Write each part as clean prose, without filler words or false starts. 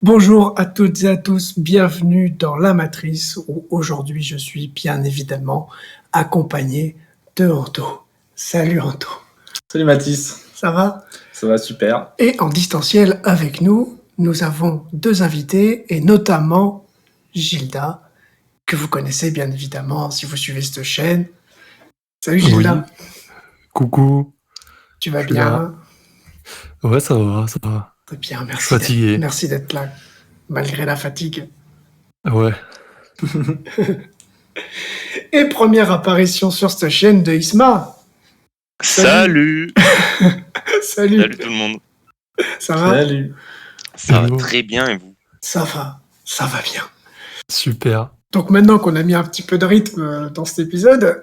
Bonjour à toutes et à tous, bienvenue dans La Matrice où aujourd'hui je suis bien évidemment accompagné de Anto. Salut Anto. Salut Mathis, Ça va? ça va super. Et en distanciel avec nous, nous avons deux invités et notamment Gilda, que vous connaissez bien évidemment si vous suivez cette chaîne. Salut Gilda. Oui, coucou, Tu vas je suis là. bien? Ouais, ça va, ça va. Très bien, Je suis fatigué. merci d'être là, malgré la fatigue. Ouais. Et première apparition sur cette chaîne de Isma. Salut. Salut. Salut tout le monde. Ça va? Salut. Ça va Hello. très bien et vous? Ça va bien. Super. Donc maintenant qu'on a mis un petit peu de rythme dans cet épisode,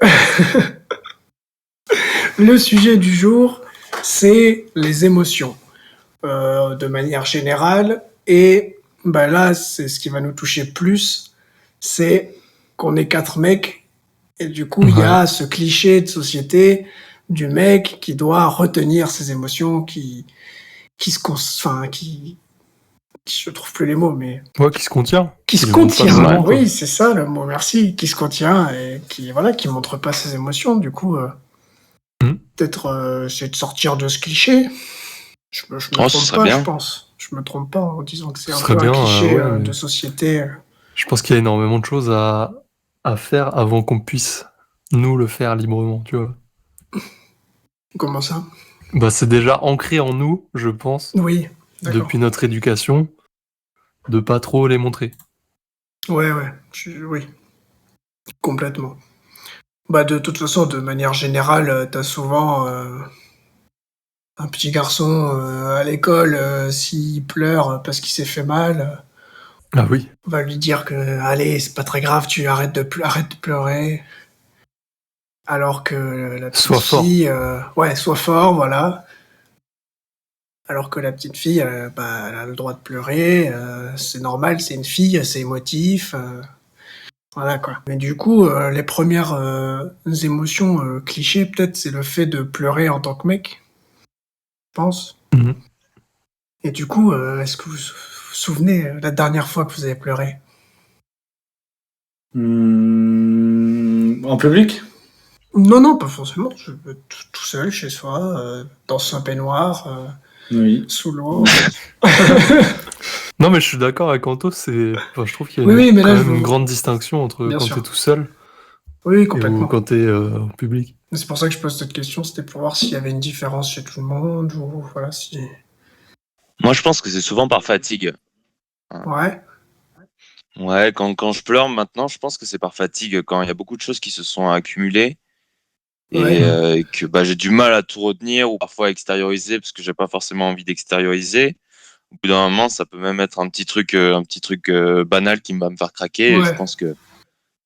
le sujet du jour, c'est les émotions, de manière générale. Et là, c'est ce qui va nous toucher plus, c'est qu'on est 4 mecs, et du coup, il y a ce cliché de société du mec qui doit retenir ses émotions, je trouve plus les mots, mais Ouais, qui se contient. qui se les montre pas contient. vraiment, quoi. Oui, c'est ça le mot. Merci. Qui se contient et qui montre pas ses émotions. Du coup, peut-être c'est de sortir de ce cliché. Je me ce trompe serait pas, bien. je pense. Je me trompe pas en disant que c'est Ce un serait peu un bien, cliché ouais, mais de société. Je pense qu'il y a énormément de choses à faire avant qu'on puisse nous le faire librement, tu vois. Comment ça? Bah, c'est déjà ancré en nous, je pense, Oui, d'accord. depuis notre éducation, de pas trop les montrer. Ouais, oui, complètement. De toute façon, de manière générale, t'as souvent un petit garçon à l'école, s'il pleure parce qu'il s'est fait mal, Ah oui. on va lui dire que, allez, c'est pas très grave, tu arrêtes de pleurer. Alors que la petite Sois fort. fille, sois fort, voilà. Alors que la petite fille, elle a le droit de pleurer, c'est normal, c'est une fille, c'est émotif, voilà quoi. Mais du coup, les premières émotions clichés, peut-être, c'est le fait de pleurer en tant que mec, je pense. Mhm. Et du coup, est-ce que vous vous souvenez la dernière fois que vous avez pleuré? En public? Non, pas forcément. Tout seul, chez soi, dans un peignoir, Oui. sous l'eau. Non, mais je suis d'accord avec Anto, je trouve qu'il y a Oui, mais quand là, même une grande distinction entre Bien quand sûr. t'es tout seul Oui, et complètement. quand t'es en public. C'est pour ça que je pose cette question, c'était pour voir s'il y avait une différence chez tout le monde, ou voilà, si... Moi je pense que c'est souvent par fatigue. Ouais, Ouais, quand je pleure maintenant, je pense que c'est par fatigue, quand il y a beaucoup de choses qui se sont accumulées ouais, et que j'ai du mal à tout retenir ou parfois à extérioriser parce que j'ai pas forcément envie d'extérioriser. Au bout d'un moment, ça peut même être un petit truc banal qui va me faire craquer. Et je ouais, pense que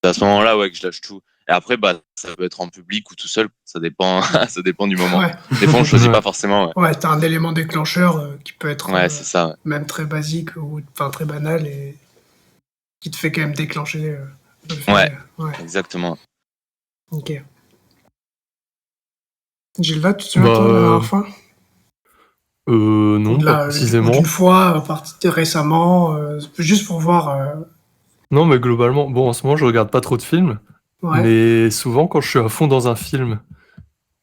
c'est à ce moment-là, ouais, que je lâche tout. Et après, ça peut être en public ou tout seul. Ça dépend, ça dépend du moment. ouais. Des fois, on choisit Ouais. pas forcément. Ouais, t'as un élément déclencheur qui peut être Ouais, c'est ça. Ouais. même très basique, ou enfin très banal, et qui te fait quand même déclencher le fait. Ouais. Ouais, Exactement. ok. Gilda, tu te souviens toi, de la dernière fois? Non, Ou pas précisément. d'une fois, récemment, juste pour voir... Non, mais globalement, bon, en ce moment, je regarde pas trop de films, Ouais, mais souvent, quand je suis à fond dans un film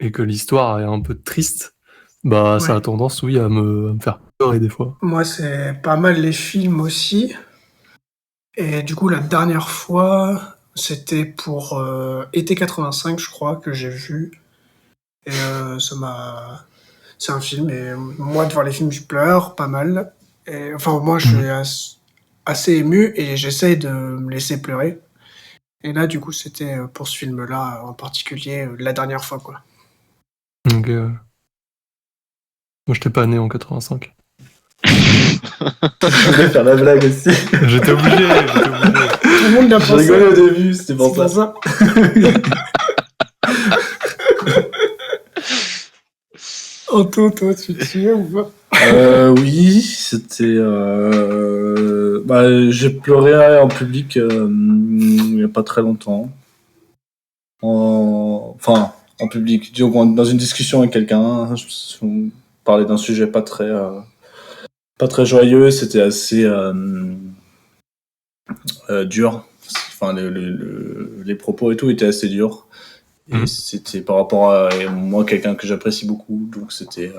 et que l'histoire est un peu triste, ça ouais. a tendance, oui, à me faire pleurer des fois. Moi, c'est pas mal les films aussi. Et du coup, la dernière fois, c'était pour été 85, je crois, que j'ai vu. Et ça m'a... C'est un film, et moi, devant les films, je pleure pas mal. Et, enfin, moi, je suis assez ému, et j'essaye de me laisser pleurer. Et là, du coup, c'était pour ce film-là, en particulier, la dernière fois, quoi. Donc, moi, j'étais pas né en 85. Je voulais faire la blague aussi. J'étais obligé. Tout le monde l'a Je pensé. rigolais au début, c'était pour C'est ça. pour ça. Anto, toi, tu te souviens ou pas? Oui, c'était... j'ai pleuré en public il y a pas très longtemps. En public, disons, dans une discussion avec quelqu'un, on parlait d'un sujet pas très pas très joyeux, c'était assez dur. Enfin, les propos et tout étaient assez durs. Et c'était par rapport à moi, quelqu'un que j'apprécie beaucoup, donc c'était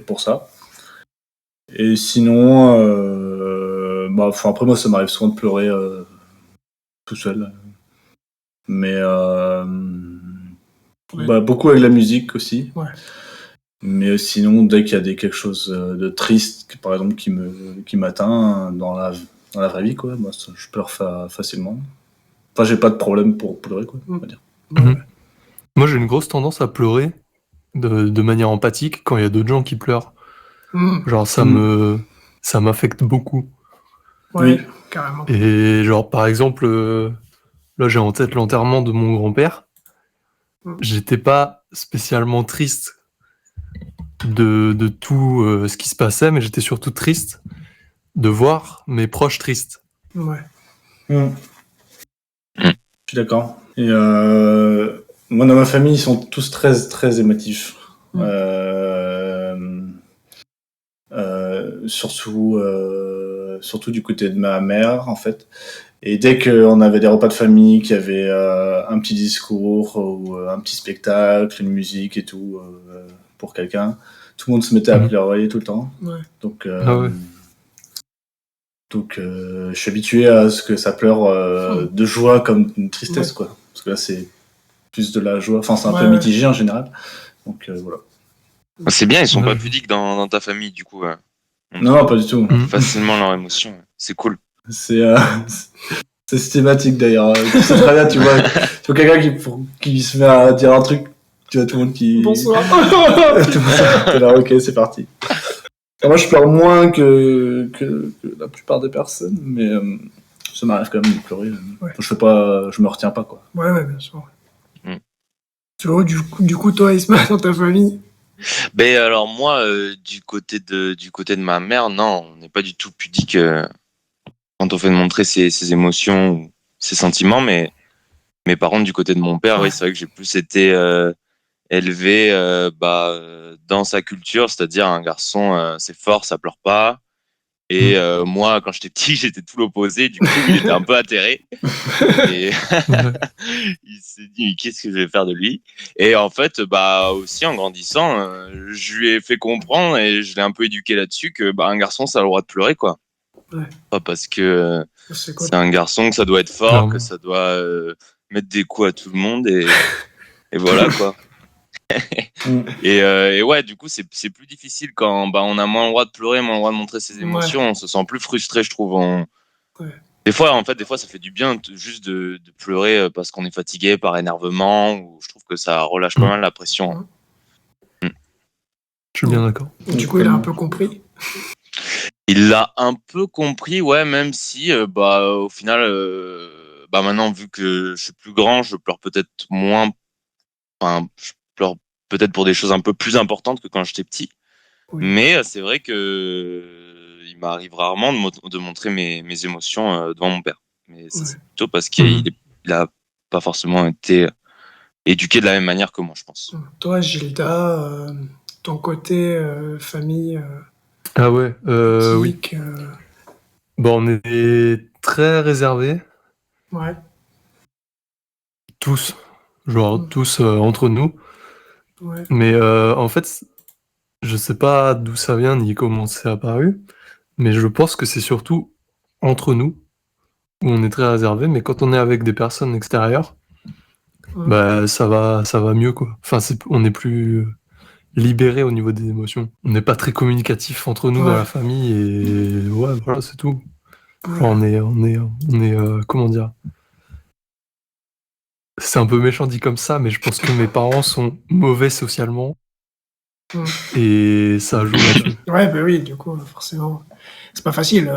pour ça. Et sinon, après moi, ça m'arrive souvent de pleurer tout seul. Mais beaucoup avec la musique aussi. Ouais. Mais sinon, dès qu'il y a quelque chose de triste, par exemple, qui m'atteint dans la vraie vie, quoi, je pleure facilement. Enfin, j'ai pas de problème pour pleurer, quoi, on va dire. Moi, j'ai une grosse tendance à pleurer de manière empathique quand il y a d'autres gens qui pleurent. Genre, ça m'affecte beaucoup. Ouais, Oui. carrément. Et genre, par exemple, là, j'ai en tête l'enterrement de mon grand-père. J'étais pas spécialement triste de tout ce qui se passait, mais j'étais surtout triste de voir mes proches tristes. Ouais. Je suis d'accord. Et moi, dans ma famille, ils sont tous très, très émotifs. Surtout du côté de ma mère, en fait. Et dès qu'on avait des repas de famille, qu'il y avait un petit discours ou un petit spectacle, une musique et tout pour quelqu'un, tout le monde se mettait à pleurer tout le temps. Ouais. Donc, je suis habitué à ce que ça pleure de joie comme une tristesse, quoi. Parce que là, c'est plus de la joie. Enfin, c'est un peu mitigé en général. Donc, voilà. C'est bien, ils sont pas pudiques dans ta famille, du coup. Non, pas du tout. Facilement leur émotion. C'est cool. C'est systématique d'ailleurs. C'est très bien, tu vois quelqu'un qui se met à dire un truc, tu vois tout le monde qui... Bonsoir. Tout le monde, là, ok, c'est parti. Alors, moi, je pleure moins que la plupart des personnes, mais ça m'arrive quand même de pleurer. Ouais. Je me retiens pas, quoi. Ouais, bien sûr. Tu vois, du coup, toi, Isma, dans ta famille? Ben alors moi, du côté de ma mère, non, on n'est pas du tout pudique quand on fait de montrer ses émotions ou ses sentiments, mais par contre du côté de mon père, oui, c'est vrai que j'ai plus été élevé dans sa culture, c'est-à-dire un garçon, c'est fort, ça pleure pas. Et moi, quand j'étais petit, j'étais tout l'opposé. Du coup, il était un peu atterré. Et il s'est dit, mais qu'est-ce que je vais faire de lui? Et en fait, aussi en grandissant, je lui ai fait comprendre et je l'ai un peu éduqué là-dessus que un garçon, ça a le droit de pleurer, quoi. Ouais. Pas parce que C'est un garçon que ça doit être fort, Clairement. que ça doit mettre des coups à tout le monde et voilà, quoi. Et ouais, du coup, c'est plus difficile quand on a moins le droit de pleurer, moins le droit de montrer ses émotions. On se sent plus frustré, je trouve. Des fois, ça fait du bien juste de pleurer parce qu'on est fatigué par énervement, ou je trouve que ça relâche pas mal la pression. Je suis bien d'accord. Du coup, il a un peu compris. Il l'a un peu compris, ouais, même si, au final, maintenant, vu que je suis plus grand, je pleure peut-être moins. Enfin, je pleure peut-être pour des choses un peu plus importantes que quand j'étais petit. Oui. Mais c'est vrai que il m'arrive rarement de montrer mes émotions devant mon père. Mais ça, c'est plutôt parce qu'il a pas forcément été éduqué de la même manière que moi, je pense. Toi, Gilda, ton côté famille Ah ouais, oui. politique, Bon, on est très réservés, ouais. tous, genre tous entre nous. Ouais. Mais en fait, je sais pas d'où ça vient ni comment c'est apparu, mais je pense que c'est surtout entre nous où on est très réservé. Mais quand on est avec des personnes extérieures, ça va mieux, quoi. Enfin, on est plus libéré au niveau des émotions. On n'est pas très communicatif entre nous dans la famille et ouais, voilà, c'est tout. Genre, on est comment dire? C'est un peu méchant dit comme ça, mais je pense que mes parents sont mauvais socialement et ça joue là-dessus. Ouais, oui, du coup, forcément. C'est pas facile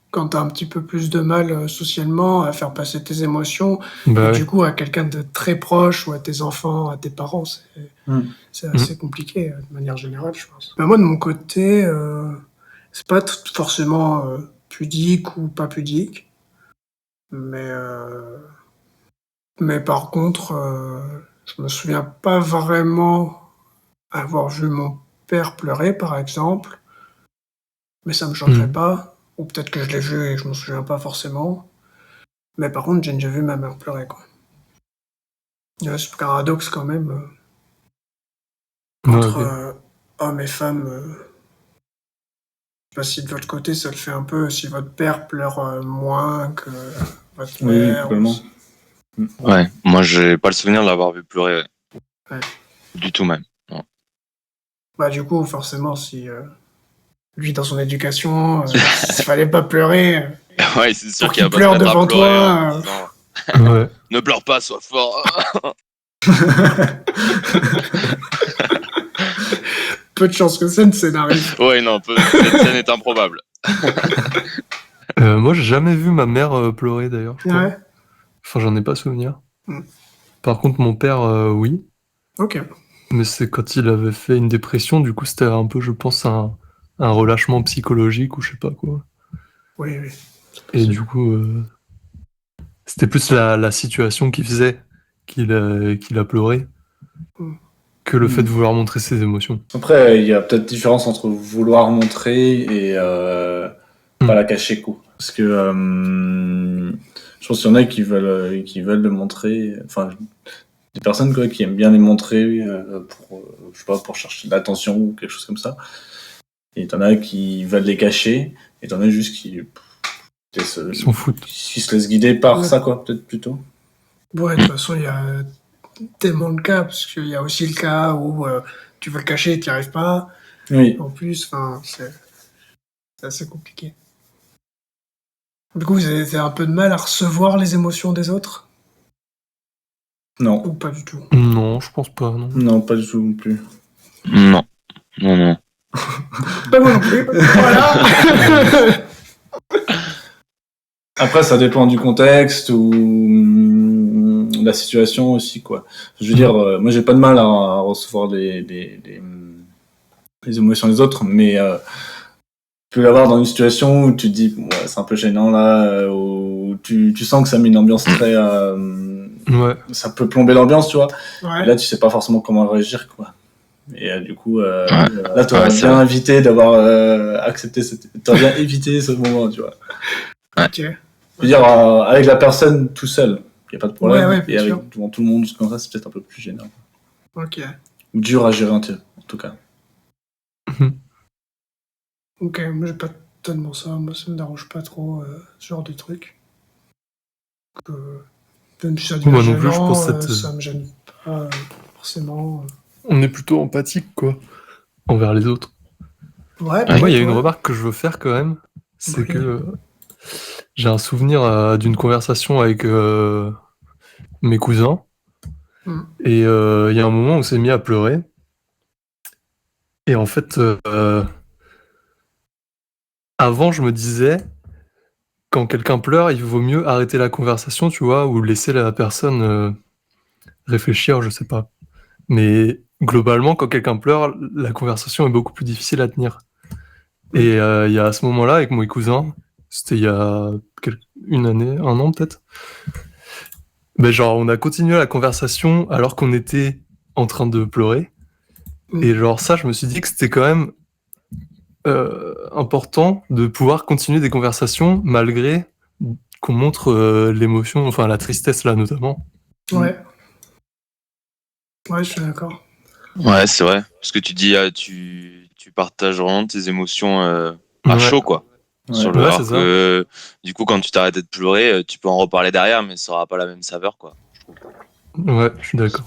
quand t'as un petit peu plus de mal socialement à faire passer tes émotions, et du coup, à quelqu'un de très proche ou à tes enfants, à tes parents, c'est assez compliqué de manière générale, je pense. Moi, de mon côté, c'est pas forcément pudique ou pas pudique, mais par contre, je me souviens pas vraiment avoir vu mon père pleurer, par exemple, mais ça me choquerait pas. Ou peut-être que je l'ai vu et je m'en souviens pas forcément. Mais par contre, j'ai déjà vu ma mère pleurer, quoi. C'est un paradoxe quand même, Ouais, entre ok. hommes et femmes. Je sais pas si de votre côté ça le fait un peu, si votre père pleure moins que votre Oui, mère. complètement. Ouais, moi j'ai pas le souvenir de l'avoir vu pleurer. Ouais. Du tout même. Non. Bah du coup, forcément, si lui dans son éducation, s'il fallait pas pleurer Ouais, c'est sûr pour qu'il qu'il va pas se pleure mettre à devant pleurer en toi. disant Ouais. ne pleure pas, sois fort. Peu de chance que cette scène arrive. Ouais, non, cette scène est improbable. Moi, j'ai jamais vu ma mère pleurer d'ailleurs, je crois. Ouais. Enfin, j'en ai pas souvenir. Mm. Par contre, mon père, oui. Ok. Mais c'est quand il avait fait une dépression, du coup, c'était un peu, je pense, un relâchement psychologique ou je sais pas quoi. Oui, oui. Et du coup, c'était plus la situation qui faisait qu'il a pleuré Mm. que le fait de vouloir montrer ses émotions. Après, il y a peut-être différence entre vouloir montrer et pas la cacher, quoi. Parce que je pense qu'il y en a qui veulent le montrer. Enfin, des personnes quoi, qui aiment bien les montrer pour, je sais pas, pour chercher de l'attention ou quelque chose comme ça. Et t'en as qui veulent les cacher. Et t'en as juste Ils s'en foutent. qui se laissent guider par Ouais. ça, quoi, peut-être plutôt. Ouais, de toute façon, il y a tellement de cas, parce qu'il y a aussi le cas où tu veux le cacher et tu n'y arrives pas. Oui. En plus, enfin, c'est assez compliqué. Du coup, vous avez un peu de mal à recevoir les émotions des autres? Non. Ou pas du tout? Non, je pense pas, non. Non, pas du tout non plus. Non, non, non. Pas moi non plus. Voilà. Après, ça dépend du contexte ou la situation aussi, quoi. Je veux dire, moi, j'ai pas de mal à recevoir les émotions des autres, mais tu peux l'avoir dans une situation où tu te dis, ouais, c'est un peu gênant là, où tu sens que ça met une ambiance très. Ouais. Ça peut plomber l'ambiance, tu vois. Ouais. Et là, tu sais pas forcément comment réagir, quoi. Et du coup, là, t'aurais Ouais, c'est bien vrai. évité d'avoir accepté t'aurais bien évité ce moment, tu vois. Ok. Je veux dire, avec la personne tout seul, il n'y a pas de problème. Ouais, bien et avec sûr. devant tout le monde, comme ça, c'est peut-être un peu plus gênant. Ok. Ou dur à gérer, en tout cas. Ok, moi j'ai pas tellement ça. Moi ça me dérange pas trop ce genre de truc. Même si ça devient Moi non plus, je gênant, pense que ça me gêne pas forcément. on est plutôt empathique, quoi, envers les autres. Ouais, Et moi, il y a peut-être, une ouais. remarque que je veux faire quand même, c'est Oui. que j'ai un souvenir d'une conversation avec mes cousins, Mm. et il y a un moment où on s'est mis à pleurer, et en fait, avant, je me disais, quand quelqu'un pleure, il vaut mieux arrêter la conversation, tu vois, ou laisser la personne réfléchir, je sais pas. Mais globalement, quand quelqu'un pleure, la conversation est beaucoup plus difficile à tenir. Et il y a à ce moment-là, avec mon cousin, c'était il y a une année, un an peut-être, ben genre on a continué la conversation alors qu'on était en train de pleurer. Et genre ça, je me suis dit que c'était quand même important de pouvoir continuer des conversations malgré qu'on montre l'émotion, enfin la tristesse là notamment. Ouais. Ouais, je suis d'accord. Ouais, c'est vrai. Parce que tu dis, tu partages vraiment tes émotions à Ouais. chaud, quoi. Ouais. Ouais, Alors c'est ça. que, du coup, quand tu t'arrêtes de pleurer, tu peux en reparler derrière, mais ça aura pas la même saveur, quoi. Je trouve. Ouais, je suis d'accord.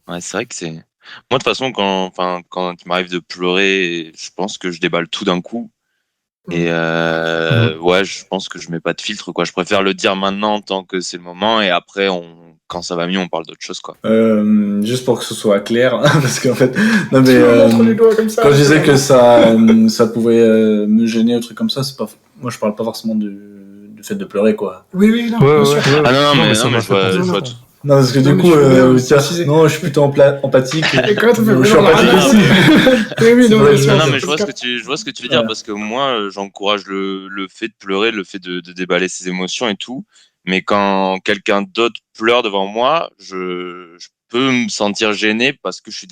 Ouais, c'est vrai que c'est. Moi, de toute façon, quand il m'arrive de pleurer, je pense que je déballe tout d'un coup. Et ouais, je pense que je mets pas de filtre, quoi. Je préfère le dire maintenant tant que c'est le moment, et après, quand ça va mieux, on parle d'autre chose, quoi. Juste pour que ce soit clair, parce qu'en fait, non mais Tu me montres les doigts comme ça. quand je disais que ça pouvait me gêner, un truc comme ça, c'est pas. Moi, je parle pas forcément du fait de pleurer, quoi. Oui, oui, non, Ouais, bien ouais, sûr. ouais. Ah non, mais non, mais ça m'a je fait vois, penser je à vois ça. tout. Non, parce que Non, du mais coup, tu fais bien, tiens, préciser. non, je suis plutôt empathique. Et quand tu fais Je suis genre la empathique ramasse. aussi. Oui, oui, C'est non, vrai, bien je- sûr. Non, je- mais je vois ce que tu veux dire, Voilà. parce que moi, j'encourage le fait de pleurer, le fait de déballer ses émotions et tout. Mais quand quelqu'un d'autre pleure devant moi, peux me sentir gêné parce que je suis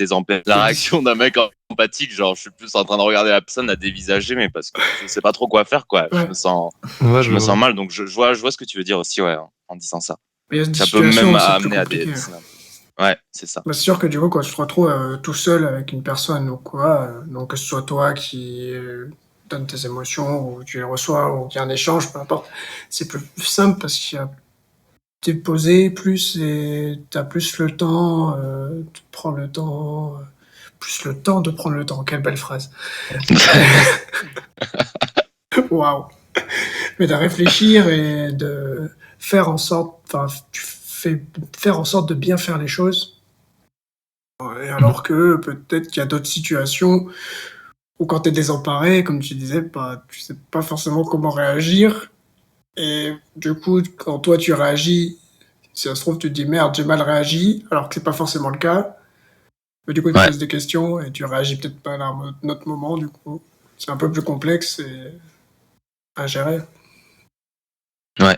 la réaction d'un mec empathique, genre je suis plus en train de regarder la personne, la dévisager, mais parce que je sais pas trop quoi faire, quoi. Ouais. Je me sens, Ouais, je me sens mal, donc je vois ce que tu veux dire aussi, ouais, en disant ça. Mais il y a des Ça peut situations même où c'est plus amener à compliqué. Ouais, c'est ça. Bah, c'est sûr que du coup, quand tu te retrouves tout seul avec une personne ou quoi, donc que ce soit toi qui donne tes émotions ou tu les reçois ou qu'il y a un échange, peu importe, c'est plus simple parce qu'il y a t'es posé plus et t'as plus le temps de prendre le temps, plus le temps de prendre le temps. Quelle belle phrase. Waouh. Mais de réfléchir et de faire en sorte, enfin, tu fais faire en sorte de bien faire les choses. Et alors que peut-être qu'il y a d'autres situations où quand t'es désemparé, comme tu disais, bah, tu sais pas forcément comment réagir. Et du coup, quand toi tu réagis, si ça se trouve, tu te dis merde, j'ai mal réagi, alors que c'est pas forcément le cas. Mais du coup, tu te Ouais. poses des questions et tu réagis peut-être pas à un autre moment, du coup. C'est un peu plus complexe et à gérer. Ouais,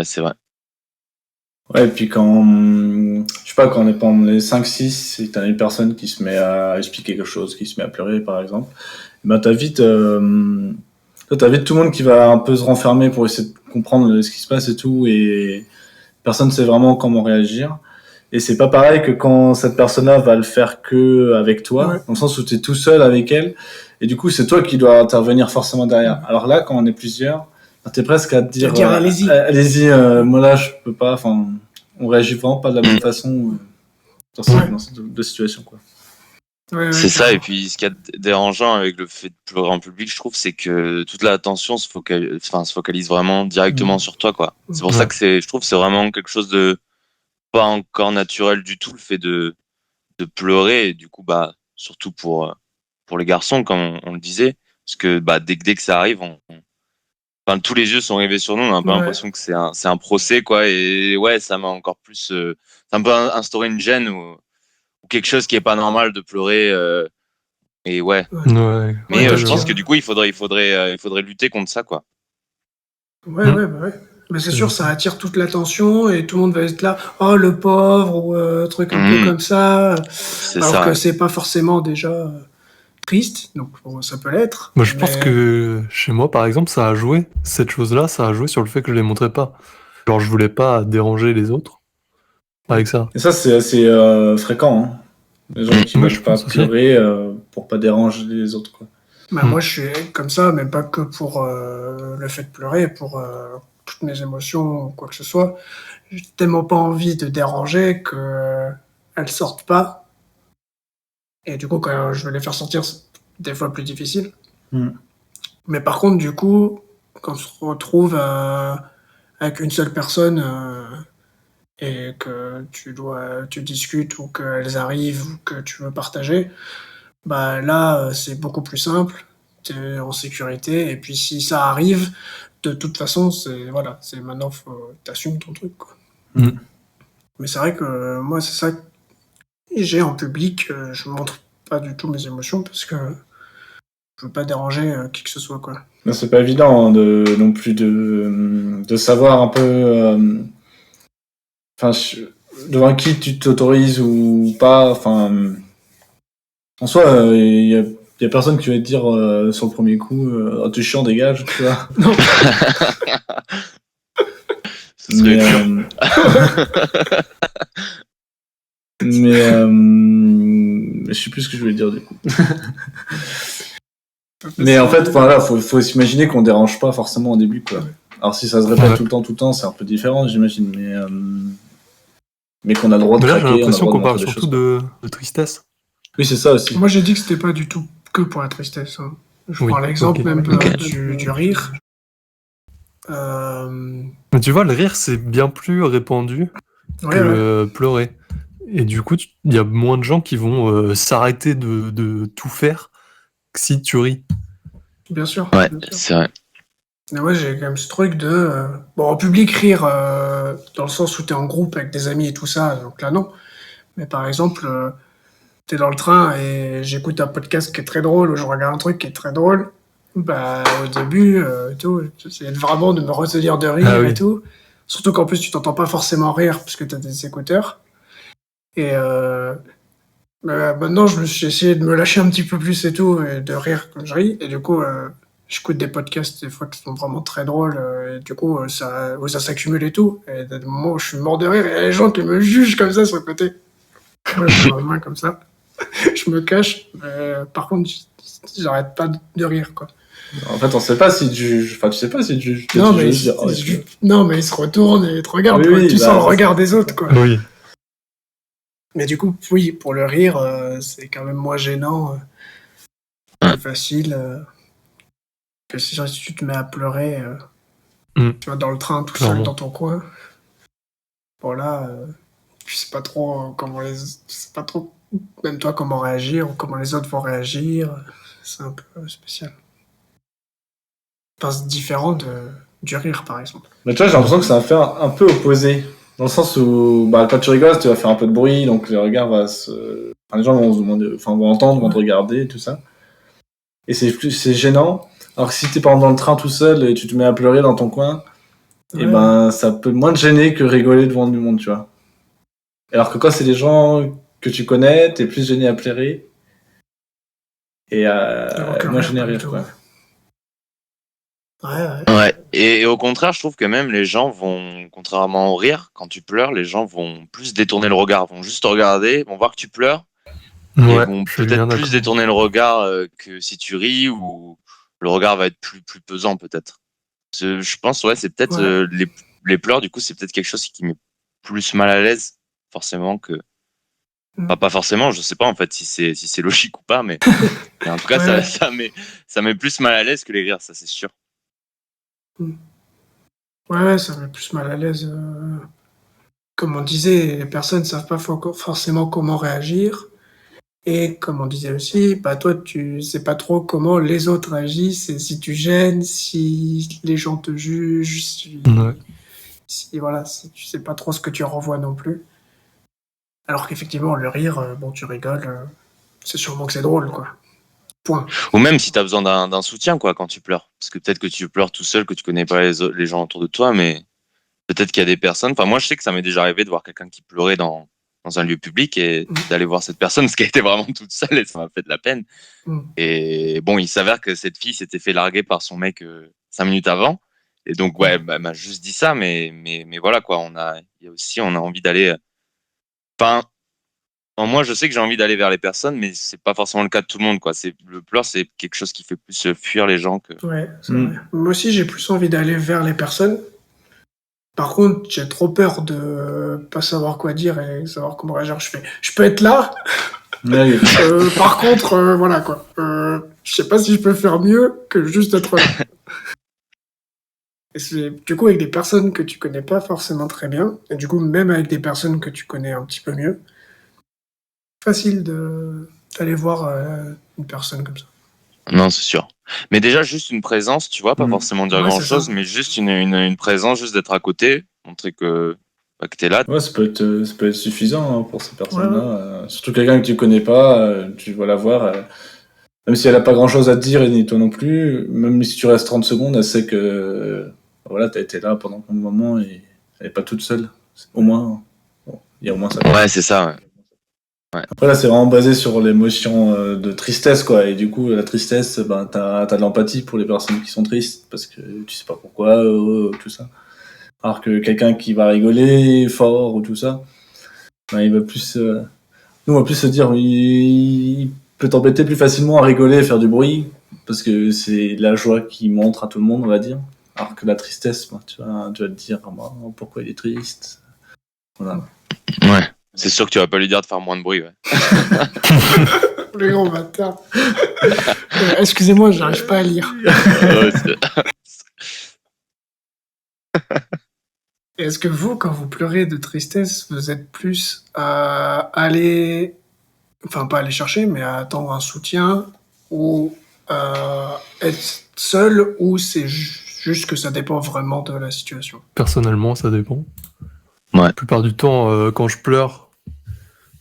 c'est vrai. Ouais, et puis quand, je sais pas, quand on est pendant les 5-6 et que t'as une personne qui se met à expliquer quelque chose, qui se met à pleurer, par exemple, ben t'as vite tout le monde qui va un peu se renfermer pour essayer de comprendre ce qui se passe et tout, et personne ne sait vraiment comment réagir. Et c'est pas pareil que quand cette personne-là va le faire que avec toi, Ouais. dans le sens où t'es tout seul avec elle, et du coup c'est toi qui dois intervenir forcément derrière. Alors là, quand on est plusieurs, t'es presque à te dire, allez-y. allez-y, moi là je peux pas, enfin, on réagit vraiment pas de la même façon dans ce genre de situation, quoi. Ouais, C'est ça, carrément. et puis ce qui est dérangeant avec le fait de pleurer en public, je trouve, c'est que toute l'attention se focalise vraiment directement sur toi, quoi. C'est pour ça Ouais. que je trouve que c'est vraiment quelque chose de pas encore naturel du tout, le fait de pleurer, et du coup, bah, surtout pour les garçons, comme on le disait, parce que bah, dès que ça arrive, enfin, tous les yeux sont rivés sur nous, on a un peu Ouais. l'impression que c'est un procès, quoi, et ouais, ça m'a encore plus, ça m'a un peu instauré une gêne ou quelque chose qui est pas normal de pleurer, et ouais. Ouais, Mais Ouais, je pense que j'avoue. du coup, il faudrait lutter contre ça, quoi. ouais, bah ouais. Mais c'est C'est sûr, ça attire toute l'attention et tout le monde va être là, oh le pauvre, ou truc un peu Mmh, comme ça. c'est Alors que ça. c'est pas forcément déjà triste, donc bon, ça peut l'être. Moi, je pense Mais que chez moi, par exemple, ça a joué. Cette chose-là, ça a joué sur le fait que je les montrais pas. Genre, je voulais pas déranger les autres avec ça. Et ça c'est assez fréquent, hein. Les gens qui Oui, je veulent pas pense aussi. pleurer pour pas déranger les autres, quoi. bah, moi, je suis comme ça, mais pas que pour le fait de pleurer, pour toutes mes émotions ou quoi que ce soit. J'ai tellement pas envie de déranger que elles sortent pas. Et du coup, quand je veux les faire sortir, c'est des fois plus difficile. Mm. Mais par contre, du coup, quand on se retrouve avec une seule personne et que tu discutes ou qu'elles arrivent ou que tu veux partager, bah là, c'est beaucoup plus simple. T'es en sécurité. Et puis si ça arrive, de toute façon, c'est maintenant, t'assumes ton truc, quoi. Mm. Mais c'est vrai que moi, c'est ça que j'ai en public. Je montre pas du tout mes émotions parce que je veux pas déranger qui que ce soit, quoi. Non, c'est pas évident, hein, non plus de savoir un peu, enfin, devant qui tu t'autorises ou pas. Enfin, en soi, il y a personne qui va te dire sur le premier coup, oh, t'es chiant, dégage, tu vois. Non, Ce serait Mais, dur. je sais plus ce que je voulais dire du coup. Mais en fait, voilà, faut s'imaginer qu'on dérange pas forcément au début, quoi. Alors si ça se répète Ouais. tout le temps, c'est un peu différent, j'imagine, mais qu'on a le droit de Mais là, j'ai craquer, on a le l'impression droit de qu'on parle montrer des surtout choses, quoi. de tristesse. Oui, c'est ça aussi. moi j'ai dit que c'était pas du tout que pour la tristesse, hein. Je Oui, prends l'exemple ok. même Ok. du rire. Euh, Mais tu vois, le rire, c'est bien plus répandu que ouais, ouais, le pleurer. Et du coup, il y a moins de gens qui vont s'arrêter de tout faire que si tu ris. bien sûr. Ouais, Bien sûr. c'est vrai. Mais ouais, j'ai quand même ce truc de bon, en public rire dans le sens où t'es en groupe avec des amis et tout ça, donc là non. Mais par exemple, t'es dans le train et j'écoute un podcast qui est très drôle ou je regarde un truc qui est très drôle. Bah au début, tout, j'essaie vraiment de me retenir de rire Ah oui. et tout. Surtout qu'en plus tu t'entends pas forcément rire parce que t'as des écouteurs. Et maintenant, j'ai essayé de me lâcher un petit peu plus et tout, et de rire quand je ris. Et du coup, j'écoute des podcasts des fois qui sont vraiment très drôles. Et du coup, ça s'accumule et tout. Et à des moments où je suis mort de rire, et il y a les gens qui me jugent comme ça sur le côté. Moi, je suis vraiment comme ça. Je me cache. Mais, par contre, j'arrête pas de rire, quoi. En fait, on sait pas si tu juges. Enfin, tu sais pas si tu juges. Non, Tu mais juges, dire, oh, est-ce que- non, mais ils se retournent et ils te regardent. Oui, Quoi. oui, Tu bah, sens le c'est regard ça. des autres, quoi. Oui. Mais du coup, oui, pour le rire, c'est quand même moins gênant, plus facile. Que si tu te mets à pleurer, tu vas dans le train tout seul Clairement. dans ton coin. Bon là, tu sais pas trop tu sais pas trop, même toi, comment réagir ou comment les autres vont réagir. C'est un peu spécial. Enfin, c'est différent du rire, par exemple. Mais tu vois, j'ai l'impression que c'est un fait un peu opposé. Dans le sens où, bah, quand tu rigoles, tu vas faire un peu de bruit, donc le regard va se. Enfin, les gens vont se demander, enfin, vont entendre, vont te regarder, tout ça. Et c'est gênant. Alors que si t'es par exemple dans le train tout seul et tu te mets à pleurer dans ton coin, et Ouais. ben, ça peut moins te gêner que rigoler devant du monde, tu vois. Alors que quand c'est des gens que tu connais, t'es plus gêné à pleurer. Et Alors que moins rire, gêné à pas du rire, tout, quoi. Ouais. Ouais. Et au contraire, je trouve que même les gens vont, contrairement au rire, quand tu pleures, les gens vont plus détourner le regard, vont juste te regarder, vont voir que tu pleures et Ouais, vont je suis bien peut-être plus d'accord. détourner le regard que si tu ris ou le regard va être plus pesant peut-être. Je pense, ouais, c'est peut-être Ouais. les pleurs, du coup, c'est peut-être quelque chose qui met plus mal à l'aise, forcément, que. Enfin, pas forcément, je sais pas en fait si c'est logique ou pas, mais en tout cas, Ouais. ça met plus mal à l'aise que les rires, ça c'est sûr. Ouais, ça met plus mal à l'aise. Comme on disait, les personnes ne savent pas forcément comment réagir. Et comme on disait aussi, bah toi, tu sais pas trop comment les autres agissent, et si tu gênes, si les gens te jugent, Ouais. si voilà, si tu sais pas trop ce que tu renvoies non plus. Alors qu'effectivement, le rire, bon, tu rigoles, c'est sûrement que c'est drôle, quoi. Point. Ou même si tu as besoin d'un soutien, quoi, quand tu pleures. Parce que peut-être que tu pleures tout seul, que tu connais pas les gens autour de toi, mais peut-être qu'il y a des personnes. Enfin, moi, je sais que ça m'est déjà arrivé de voir quelqu'un qui pleurait dans un lieu public et d'aller voir cette personne parce qu'elle était vraiment toute seule et ça m'a fait de la peine. Mm. Et bon, il s'avère que cette fille s'était fait larguer par son mec 5 minutes avant. Et donc, ouais, bah, elle m'a juste dit ça, mais voilà, quoi. Il y a aussi, on a envie d'aller. Enfin, moi, je sais que j'ai envie d'aller vers les personnes, mais c'est pas forcément le cas de tout le monde, quoi. Le pleur, c'est quelque chose qui fait plus fuir les gens que. Ouais, c'est vrai. Moi aussi, j'ai plus envie d'aller vers les personnes. Par contre, j'ai trop peur de pas savoir quoi dire et savoir comment réagir. Je peux être là. Ouais, Par contre, voilà quoi. Je sais pas si je peux faire mieux que juste être là. Et du coup, avec des personnes que tu connais pas forcément très bien, et du coup, même avec des personnes que tu connais un petit peu mieux, facile d'aller voir une personne comme ça. Non, c'est sûr. Mais déjà, juste une présence, tu vois, pas forcément dire Ouais, c'est grand-chose, ça. mais juste une présence, juste d'être à côté, montrer que t'es là. Ouais, ça peut être suffisant hein, pour ces Ouais, personnes-là. Surtout quelqu'un que tu connais pas, tu vas la voir. Même si elle a pas grand-chose à te dire et ni toi non plus, même si tu restes 30 secondes, elle sait que voilà, t'as été là pendant un moment et elle est pas toute seule. Au moins, bon, il y a au moins ça. Ouais, c'est ça, ouais. Après là, c'est vraiment basé sur l'émotion de tristesse, quoi. Et du coup, la tristesse, ben, t'as de l'empathie pour les personnes qui sont tristes parce que tu sais pas pourquoi, tout ça. Alors que quelqu'un qui va rigoler fort ou tout ça, ben, il va plus, nous, on va plus se dire, il peut t'embêter plus facilement à rigoler et faire du bruit parce que c'est la joie qui montre à tout le monde, on va dire. Alors que la tristesse, ben, tu vas te dire, ah, ben, pourquoi il est triste. Voilà. Ouais. C'est sûr que tu vas pas lui dire de faire moins de bruit, ouais. Les gros bâtards. Excusez-moi, j'arrive pas à lire. Et est-ce que vous, quand vous pleurez de tristesse, vous êtes plus à aller, enfin pas aller chercher, mais à attendre un soutien ou être seul, ou c'est juste que ça dépend vraiment de la situation? Personnellement, ça dépend. Ouais. La plupart du temps, quand je pleure,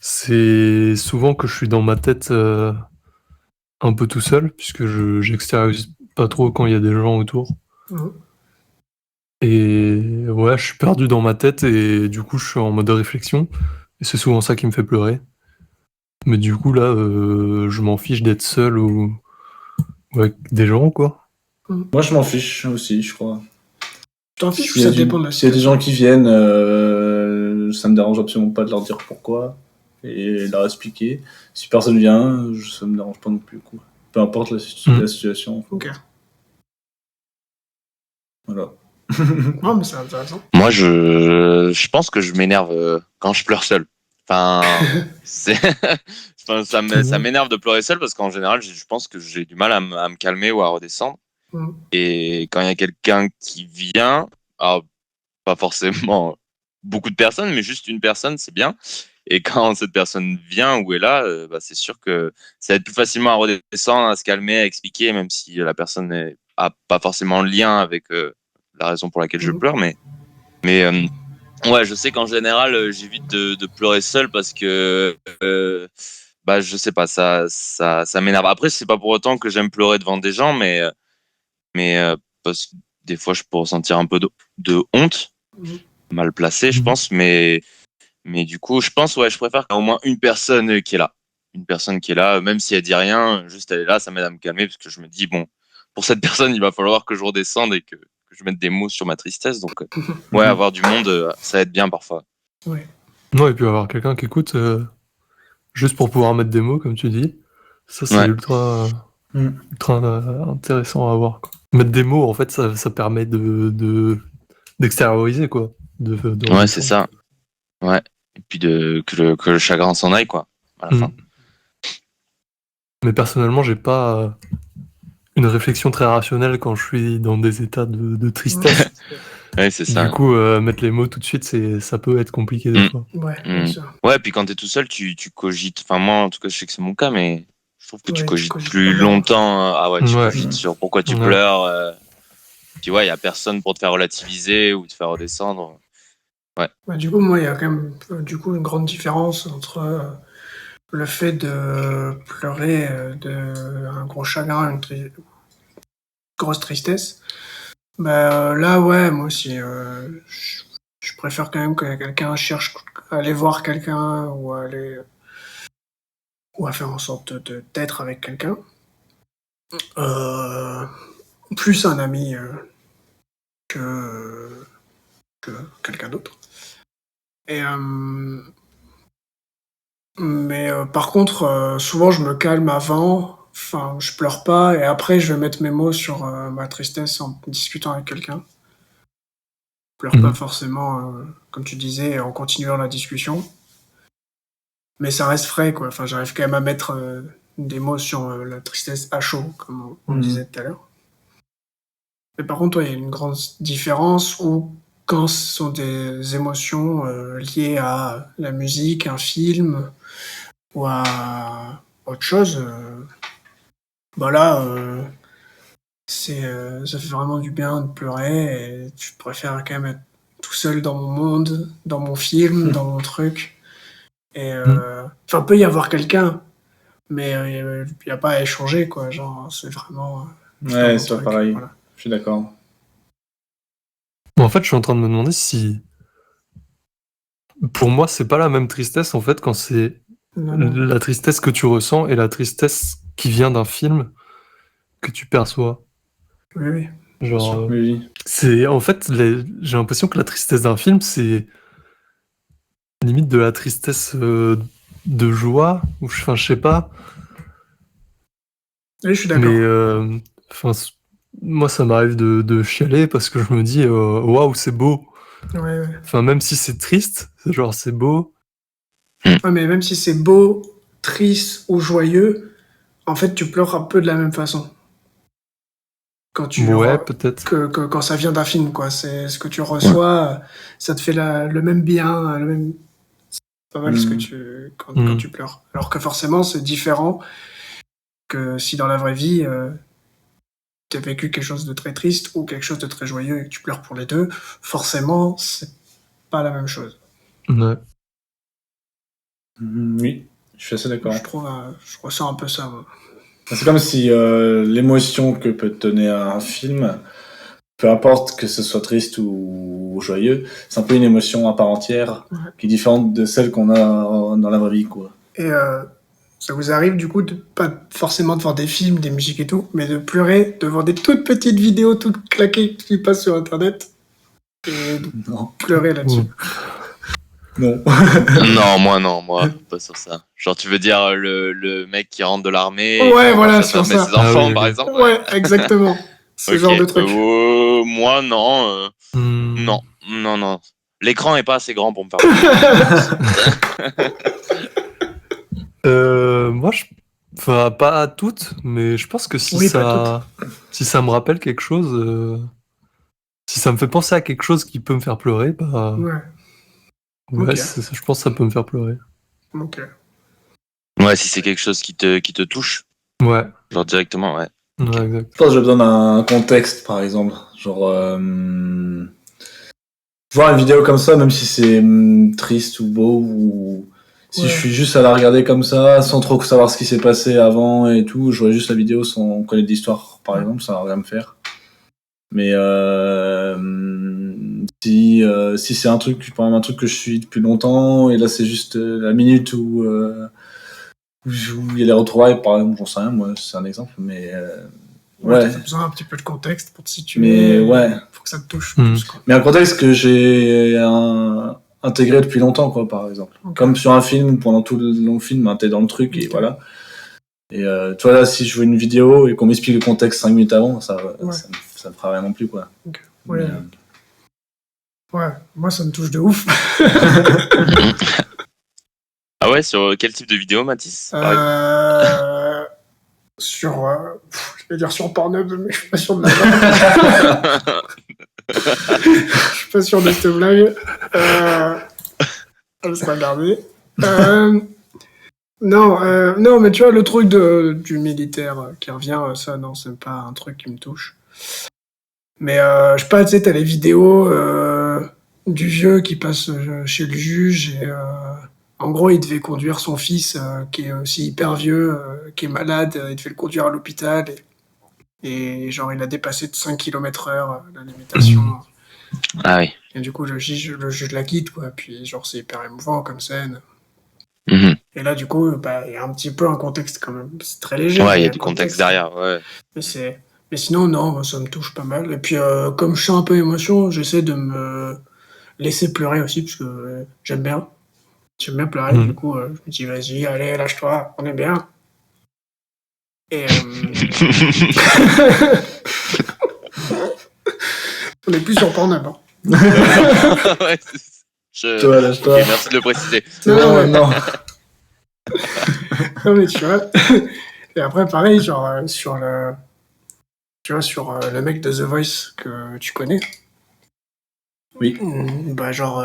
c'est souvent que je suis dans ma tête un peu tout seul, puisque j'extériorise pas trop quand il y a des gens autour. Mhm. Et ouais, je suis perdu dans ma tête et du coup, je suis en mode réflexion. Et c'est souvent ça qui me fait pleurer. Mais du coup, là, je m'en fiche d'être seul ou avec des gens, quoi. Moi, je m'en fiche aussi, je crois. T'en fiches ou S'il y a ça dépend de la s'il y a des situation? gens qui viennent, ça me dérange absolument pas de leur dire pourquoi et leur expliquer. Si personne vient, ça me dérange pas non plus, quoi. Peu importe la situation. Ok. Voilà. Non, mais c'est intéressant. Moi, je pense que je m'énerve quand je pleure seul. Enfin, enfin, ça m'énerve de pleurer seul parce qu'en général, je pense que j'ai du mal à me calmer ou à redescendre. Mm. Et quand il y a quelqu'un qui vient, alors, pas forcément beaucoup de personnes, mais juste une personne, c'est bien. Et quand cette personne vient ou est là, bah, c'est sûr que ça va être plus facilement à redescendre, à se calmer, à expliquer, même si la personne n'a pas forcément le lien avec la raison pour laquelle je pleure. Mais ouais, je sais qu'en général, j'évite de pleurer seul parce que bah, je sais pas, ça m'énerve. Après, c'est pas pour autant que j'aime pleurer devant des gens, mais parce que des fois, je peux ressentir un peu de honte, mal placée, je pense, mais du coup, je pense, ouais, je préfère qu'il y ait au moins une personne qui est là. Une personne qui est là, même si elle dit rien, juste elle est là, ça m'aide à me calmer parce que je me dis, bon, pour cette personne, il va falloir que je redescende et que je mette des mots sur ma tristesse. Donc, ouais, avoir du monde, ça aide bien parfois. Ouais. Non, et puis avoir quelqu'un qui écoute juste pour pouvoir mettre des mots, comme tu dis, ça c'est Ouais. ultra intéressant à avoir, quoi. Mettre des mots, en fait, ça permet d'extérioriser, quoi. De Ouais, c'est redescendre. ça. Ouais. Et puis que le chagrin s'en aille, quoi, à la fin. Mais personnellement, j'ai pas une réflexion très rationnelle quand je suis dans des états de tristesse. Ouais, c'est ça. Du coup, mettre les mots tout de suite, ça peut être compliqué des fois. Ouais, bien sûr. Ouais, puis quand t'es tout seul, tu cogites. Enfin, moi, en tout cas, je sais que c'est mon cas, mais je trouve que tu Ouais, tu cogites cogites plus pas mal. longtemps. Ah ouais, tu Ouais. cogites sur pourquoi tu Ouais. pleures. Puis ouais, il y a personne pour te faire relativiser ou te faire redescendre. Bah, du coup, moi, il y a quand même une grande différence entre le fait de pleurer de un gros chagrin, grosse tristesse. Bah, là, ouais, moi aussi, je préfère quand même que quelqu'un cherche à aller voir quelqu'un ou à faire en sorte d'être avec quelqu'un. Euh, Plus un ami que, que quelqu'un d'autre. Et, mais par contre, souvent je me calme avant, enfin je pleure pas, et après je vais mettre mes mots sur ma tristesse en discutant avec quelqu'un. Je pleure pas forcément, comme tu disais, en continuant la discussion, mais ça reste frais, quoi. Enfin, j'arrive quand même à mettre des mots sur la tristesse à chaud, comme on disait tout à l'heure. Mais par contre, il y a une grande différence où quand ce sont des émotions liées à la musique, un film ou à autre chose, bah là, ça fait vraiment du bien de pleurer et je préfère quand même être tout seul dans mon monde, dans mon film, dans mon truc. Et enfin, peut y avoir quelqu'un, mais il n'y a pas à échanger, quoi. Genre, c'est vraiment. Ouais, mon c'est pas truc, pareil. voilà. Je suis d'accord. En fait, je suis en train de me demander si, pour moi, c'est pas la même tristesse, en fait, quand c'est Non, non. la tristesse que tu ressens et la tristesse qui vient d'un film que tu perçois. Oui, oui. Genre, Oui. c'est en fait, j'ai l'impression que la tristesse d'un film, c'est limite de la tristesse de joie, ou enfin, je sais pas. Oui, je suis d'accord. Mais enfin, moi, ça m'arrive de chialer parce que je me dis, waouh, c'est beau. Ouais, ouais. Enfin, même si c'est triste, genre, c'est beau. Ouais, mais même si c'est beau, triste ou joyeux, en fait, tu pleures un peu de la même façon. Quand Ouais, peut-être. quand ça vient d'un film, quoi. C'est ce que tu reçois, ça te fait le même bien, le même. C'est pas mal ce que quand tu pleures. Alors que forcément, c'est différent que si dans la vraie vie, tu as vécu quelque chose de très triste ou quelque chose de très joyeux et que tu pleures pour les deux, forcément, c'est pas la même chose. Ouais. Oui, je suis assez d'accord. Je ressens un peu ça, moi. C'est comme si l'émotion que peut te donner un film, peu importe que ce soit triste ou ou joyeux, c'est un peu une émotion à part entière Ouais. qui est différente de celle qu'on a dans la vraie vie, quoi. Et ça vous arrive du coup de pas forcément devant des films, des musiques et tout, mais de pleurer devant des toutes petites vidéos toutes claquées qui passent sur internet et de Non. pleurer là-dessus. Non. moi, pas sur ça. Genre, tu veux dire le mec qui rentre de l'armée et Ouais, qui voilà, commence à sur fermer ça. ses enfants, Ah oui, par ok. exemple. Ouais, exactement. Ce Ok. genre de truc. Moi, non. Hmm. Non. L'écran est pas assez grand pour me faire pleurer. Moi, enfin, pas toutes, mais je pense que si Oui, pas ça me rappelle quelque chose, si ça me fait penser à quelque chose qui peut me faire pleurer, bah, Ouais, ouais, Ok. je pense que ça peut me faire pleurer. ok. Ouais, si c'est quelque chose qui te touche, Ouais, genre directement, ouais. ouais, exact. Je pense que j'ai besoin d'un contexte, par exemple. Genre, voir une vidéo comme ça, même si c'est triste ou beau, ou si Ouais. je suis juste à la regarder comme ça, sans trop savoir ce qui s'est passé avant et tout, je vois juste la vidéo sans connaître l'histoire, par exemple, ça va rien me faire. Mais si c'est un truc, par exemple, un truc que je suis depuis longtemps, et là c'est juste la minute où il y a les retrouvailles, par exemple, j'en sais rien, moi, c'est un exemple, mais Ouais, t'as besoin un petit peu de contexte pour te situer. Mais ouais. Faut que ça te touche Mhm. plus, quoi. Mais un contexte que j'ai intégré depuis longtemps, quoi, par exemple. Ok. Comme sur un film, où pendant tout le long film, t'es dans le truc, et Ok. voilà. Et tu vois, là, si je vois une vidéo et qu'on m'explique le contexte 5 minutes avant, ça me fera rien non plus, quoi. Ok. Ouais. Mais, Ouais, moi ça me touche de ouf. Ah ouais, sur quel type de vidéo, Mathis par exemple Sur. Je vais dire sur Pornhub, mais je suis pas sûr de la Je suis pas sûr de cette blague. Elle sera gardée. Non, mais tu vois, le truc du militaire qui revient, ça, non, c'est pas un truc qui me touche. Mais je sais pas, tu sais, t'as les vidéos du vieux qui passe chez le juge et en gros, il devait conduire son fils qui est aussi hyper vieux, qui est malade, il devait le conduire à l'hôpital et genre il a dépassé de 5 km/h la limitation. Ah oui. Et du coup, le juge la quitte, quoi. Puis genre c'est hyper émouvant comme scène. Mhm. Et là, du coup, bah, il y a un petit peu un contexte quand même. C'est très léger. Ouais, il y mais a du contexte derrière, ouais. Mais sinon, non, moi, ça me touche pas mal. Et puis, comme je suis un peu émotion, j'essaie de me laisser pleurer aussi, parce que j'aime bien. J'aime bien pleurer, Mhm. du coup, je me dis, vas-y, allez, lâche-toi, on est bien. Et on est plus sur Pornhub. Hein. Ouais, toi, lâche-toi. Ok, merci de le préciser. Non. Non, mais tu vois. Et après, pareil, genre, tu vois, sur le mec de The Voice que tu connais. Oui. Bah, genre,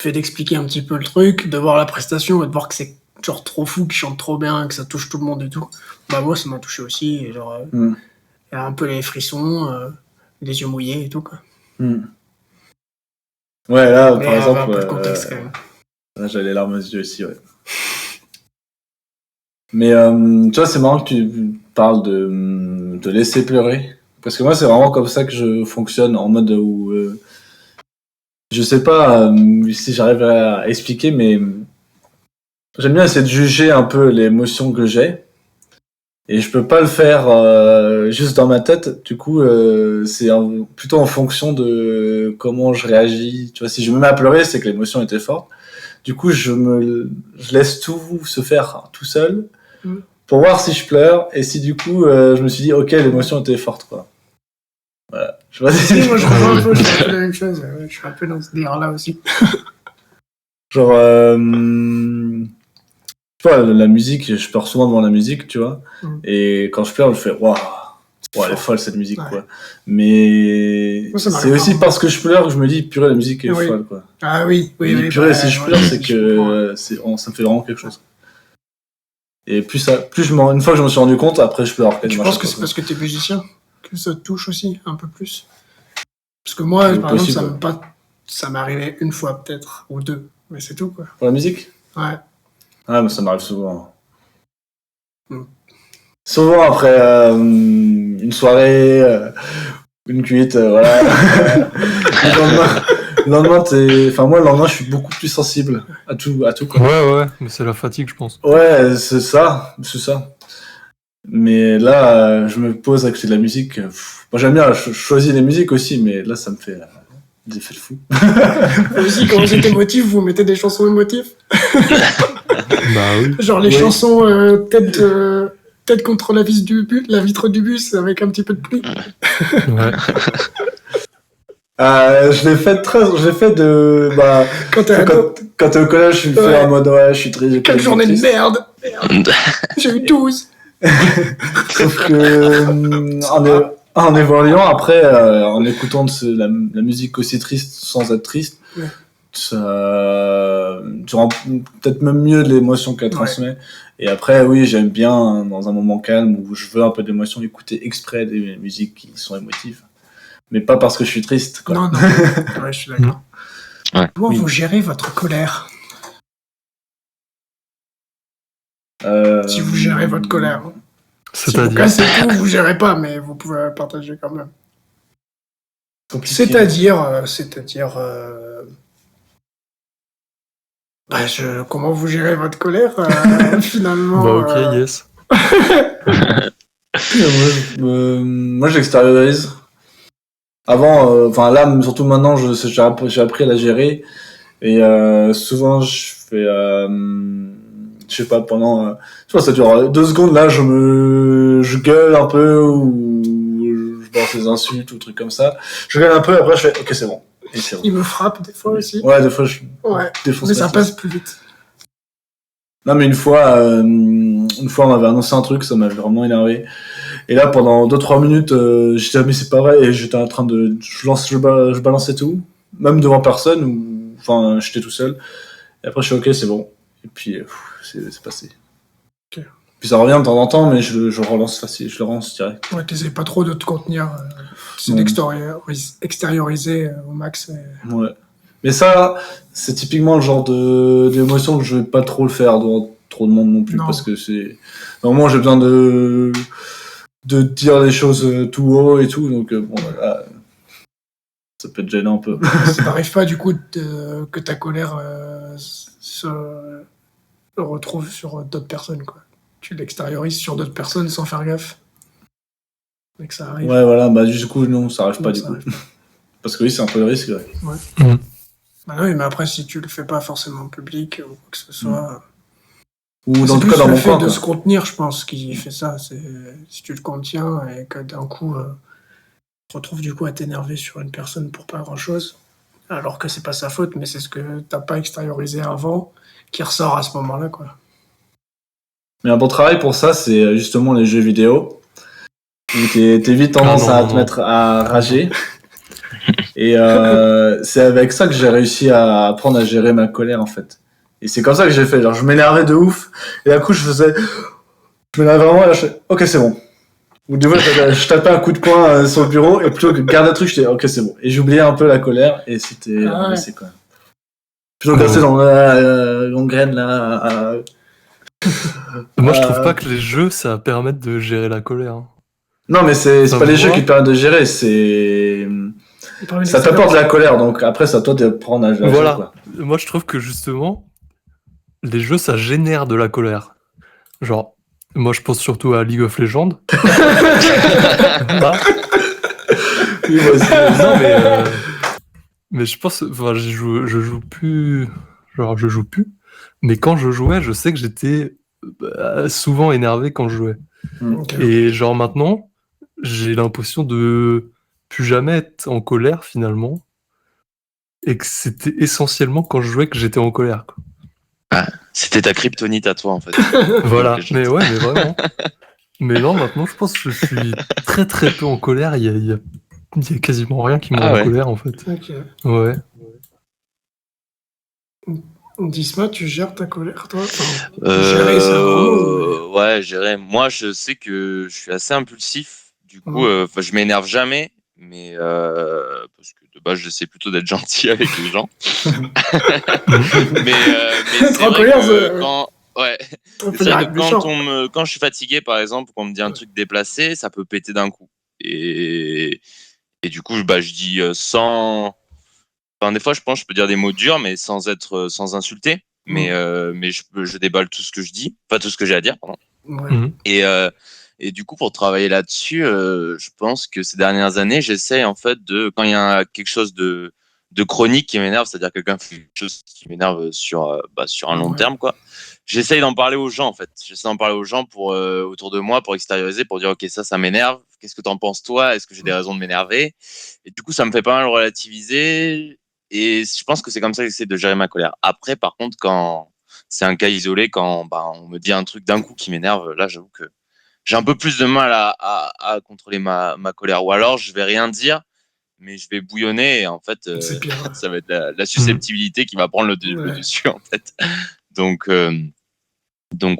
fait d'expliquer un petit peu le truc, de voir la prestation et de voir que c'est genre trop fou, qu'il chante trop bien, que ça touche tout le monde et tout. Bah, moi, ça m'a touché aussi. Et genre, il y a un peu les frissons, les yeux mouillés et tout, quoi. Ouais, là, Mais par exemple, un peu de contexte quand même. là, j'ai les larmes aux yeux aussi, ouais. Mais tu vois, c'est marrant que tu parles de laisser pleurer. Parce que moi, c'est vraiment comme ça que je fonctionne, en mode où... je sais pas si j'arrive à expliquer, mais j'aime bien essayer de juger un peu l'émotion que j'ai. Et je peux pas le faire juste dans ma tête. Du coup, c'est plutôt en fonction de comment je réagis. Tu vois, si je me mets à pleurer, c'est que l'émotion était forte. Du coup, je laisse tout se faire tout seul pour voir si je pleure et si du coup, je me suis dit, ok, l'émotion était forte, quoi. Voilà. Je sais pas si- Si, moi, je fais un peu la même chose. Je suis un peu dans ce délire-là aussi. Genre, tu vois, la musique, je pleure souvent devant la musique, tu vois. Et quand je pleure, je fais, waouh, elle est folle cette musique, Ouais. quoi. Mais Moi, ça c'est m'arrive aussi pas. parce que je pleure que je me dis, purée, la musique est Oui. folle, quoi. Ah oui, Mais oui. purée, bah, si je ouais, pleure, c'est je comprends. que ça me fait vraiment quelque chose. Et plus une fois que je me suis rendu compte, après je pleure. Tu penses que c'est parce que t'es musicien que ça te touche aussi un peu plus? Parce que moi, par possible, exemple, ça m'est arrivé une fois peut-être, ou deux, mais c'est tout, quoi. Pour la musique? Ouais. Ah, mais ça m'arrive souvent. Mm. Souvent après une soirée une cuite, voilà. Le lendemain, moi, le lendemain, je suis beaucoup plus sensible à tout, quoi. Ouais, mais c'est la fatigue, je pense. Ouais, c'est ça. Mais là, je me pose à écouter de la musique. Moi, j'aime bien, je choisis les musiques aussi, mais là, ça me fait des effets de fou. Vous aussi, quand vous êtes émotif, vous mettez des chansons émotives. Bah oui. Genre les Oui. chansons tête contre la vitre du bus avec un petit peu de pluie. Ouais. Je l'ai fait de. Quand t'es ado. Quand t'es au collège, je le fais Ouais. en mode ouais, je suis très. Quelle journée de merde. J'ai eu 12. Sauf que en évoluant après, en écoutant la musique aussi triste sans être triste, Ouais. tu rends peut-être même mieux de l'émotion qu'elle transmet. Et après, oui, j'aime bien dans un moment calme où je veux un peu d'émotion écouter exprès des musiques qui sont émotives, mais pas parce que je suis triste, quoi. Non. Ouais, je suis d'accord. Ouais. Comment vous gérez votre colère? Si vous gérez votre colère. Si vous C'est-à-dire. cassez tout, vous gérez pas, mais vous pouvez partager quand même. Compliqué. C'est-à-dire, comment vous gérez votre colère finalement. Bah ok, yes. Moi, je l'extériorise. Avant, là, surtout maintenant, j'ai appris à la gérer. Et souvent, je fais, je sais pas, pendant, je sais pas, ça dure 2 secondes, là, je gueule un peu, ou je balance des insultes, ou trucs comme ça. Je gueule un peu, après, je fais, ok, c'est bon. Et c'est bon. Il me frappe des fois aussi. Ouais, des fois, je Ouais, défonce mais la ça tête. passe plus vite. Non, mais une fois, on m'avait annoncé un truc, ça m'avait vraiment énervé. Et là, pendant 2-3 minutes, j'étais ah, mais c'est pas vrai, et j'étais en train de, je balançais tout, même devant personne, ou, enfin, j'étais tout seul. Et après, je suis ok, c'est bon. Et puis, c'est passé. Ok. Puis ça revient de temps en temps, mais je relance facile, je le relance direct. Ouais, t'essayes pas trop de te contenir. C'est Non. d'extérioriser au max. Ouais. Mais ça, c'est typiquement le genre d'émotion que je vais pas trop le faire devant trop de monde non plus, Non. parce que c'est. Normalement, j'ai besoin de dire les choses tout haut et tout, donc bon, voilà. Ça peut te gêner un peu. Ça n'arrive pas du coup que ta colère se retrouve sur d'autres personnes, quoi. Tu l'extériorises sur d'autres personnes sans faire gaffe. Et que ça arrive. Ouais, voilà, bah du coup, non, ça arrive pas Non, du ça coup. arrive. Parce que oui, c'est un peu le risque, ouais. Bah oui, mais après, si tu le fais pas forcément en public ou quoi que ce soit. Ou C'est dans tout plus cas dans le mon fait coin, de quoi. se contenir, je pense, qui fait ça. C'est si tu le contiens et que d'un coup, tu te retrouves du coup à t'énerver sur une personne pour pas grand-chose, alors que c'est pas sa faute, mais c'est ce que t'as pas extériorisé avant qui ressort à ce moment-là, quoi. Mais un bon travail pour ça, c'est justement les jeux vidéo. Où t'es vite tendance Ah non, à te non. mettre à rager. Et c'est avec ça que j'ai réussi à apprendre à gérer ma colère, en fait. Et c'est comme ça que j'ai fait. Genre, je m'énervais de ouf. Et d'un coup, je m'énervais vraiment. Et là, je fais, ok, c'est bon. Ou des fois, je tapais un coup de poing sur le bureau. Et plutôt que de garder un truc, j'étais, ok, c'est bon. Et j'oubliais un peu la colère. Et c'était Ah ouais. c'est quand même. Plutôt que de rester dans l'engraine, là. Moi, je trouve pas que les jeux, ça permette de gérer la colère. hein. Non, mais c'est Ça pas les se jeux voit. qui te permettent de gérer, c'est. Il permet Ça t'apporte de la colère, donc après, c'est à toi de prendre à gérer, Voilà. quoi. Moi, je trouve que justement, les jeux, ça génère de la colère. Genre, moi, je pense surtout à League of Legends. Voilà. Oui, moi aussi. Non, mais je pense, enfin, je joue plus, genre, je joue plus. Mais quand je jouais, je sais que j'étais souvent énervé quand je jouais. Ok. Et genre maintenant, j'ai l'impression de plus jamais être en colère finalement. Et que c'était essentiellement quand je jouais que j'étais en colère. Quoi. C'était ta kryptonite à toi, en fait. Voilà, Donc, je- mais ouais, mais vraiment. Mais non, maintenant je pense que je suis très très peu en colère. Il y a quasiment rien qui me Ah rend en ouais. colère en fait. Ok. Ouais. Disma, tu gères ta colère, toi? Enfin, gérer, c'est un grand mot. Ouais, gérer. Moi, je sais que je suis assez impulsif. Du coup, je m'énerve jamais, mais parce que de base, j'essaie plutôt d'être gentil avec les gens. mais c'est Être en vrai colère, que quand, ouais, On peut c'est dire vrai être que méchant. quand je suis fatigué, par exemple, qu'on me dit un truc déplacé, ça peut péter d'un coup. Et Et du coup, je dis sans. Enfin, des fois, je pense que je peux dire des mots durs, mais sans insulter. Mais je déballe tout ce que je dis, pas tout ce que j'ai à dire, pardon. Ouais. Mhm. Et du coup, pour travailler là-dessus, je pense que ces dernières années, j'essaie en fait quand il y a quelque chose de chronique qui m'énerve, c'est-à-dire quelqu'un fait quelque chose qui m'énerve sur un long Ouais. terme, quoi. J'essaye d'en parler aux gens, en fait. J'essaie d'en parler aux gens autour de moi, pour extérioriser, pour dire, OK, ça m'énerve. Qu'est-ce que t'en penses, toi? Est-ce que j'ai des raisons de m'énerver? Et du coup, ça me fait pas mal relativiser. Et je pense que c'est comme ça que j'essaie de gérer ma colère. Après, par contre, quand c'est un cas isolé, quand on me dit un truc d'un coup qui m'énerve, là, j'avoue que j'ai un peu plus de mal à contrôler ma colère. Ou alors, je vais rien dire, mais je vais bouillonner. Et en fait, C'est pire. ça va être la susceptibilité qui va prendre le Ouais. dessus, en fait. Donc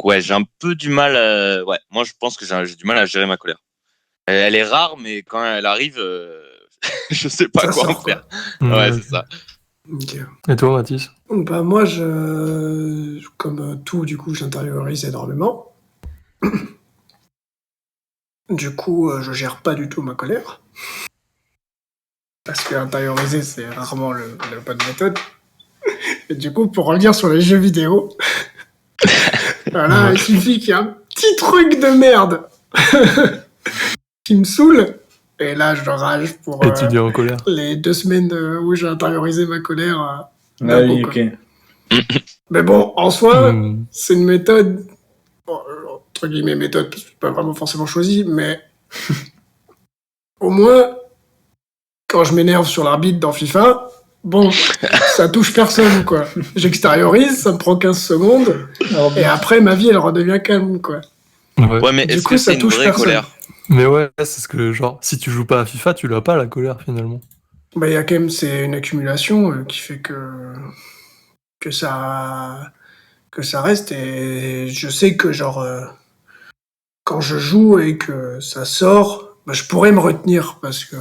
ouais, j'ai un peu du mal. Ouais, moi, je pense que j'ai du mal à gérer ma colère. Elle est rare, mais quand elle arrive, je sais pas Ça quoi en sort, faire. quoi. Ouais, Ouais, c'est ça. Ok. Et toi, Mathis? Bah, moi, comme tout, du coup, j'intériorise énormément. Du coup, je gère pas du tout ma colère. Parce que intérioriser, c'est rarement la bonne méthode. Et du coup, pour revenir sur les jeux vidéo, voilà, Ouais. il suffit qu'il y ait un petit truc de merde qui me saoule. Et là, je rage pour Et tu dis en colère. les 2 semaines où j'ai intériorisé ma colère Ah d'un coup, oui, quoi. ok. Mais bon, en soi, Mm. c'est une méthode, bon, entre guillemets méthode, parce que c'est pas vraiment forcément choisi, mais au moins, quand je m'énerve sur l'arbitre dans FIFA, bon, ça touche personne, quoi. J'extériorise, ça me prend 15 secondes, et après, ma vie, elle redevient calme, quoi. Ouais. Ouais, mais Du est-ce coup, que ça c'est une touche vraie personne. colère? Mais ouais, c'est ce que, genre, si tu joues pas à FIFA, tu l'as pas, la colère, finalement. Bah, il y a quand même, c'est une accumulation qui fait que ça reste, et je sais que, genre, quand je joue et que ça sort, bah, je pourrais me retenir, parce que,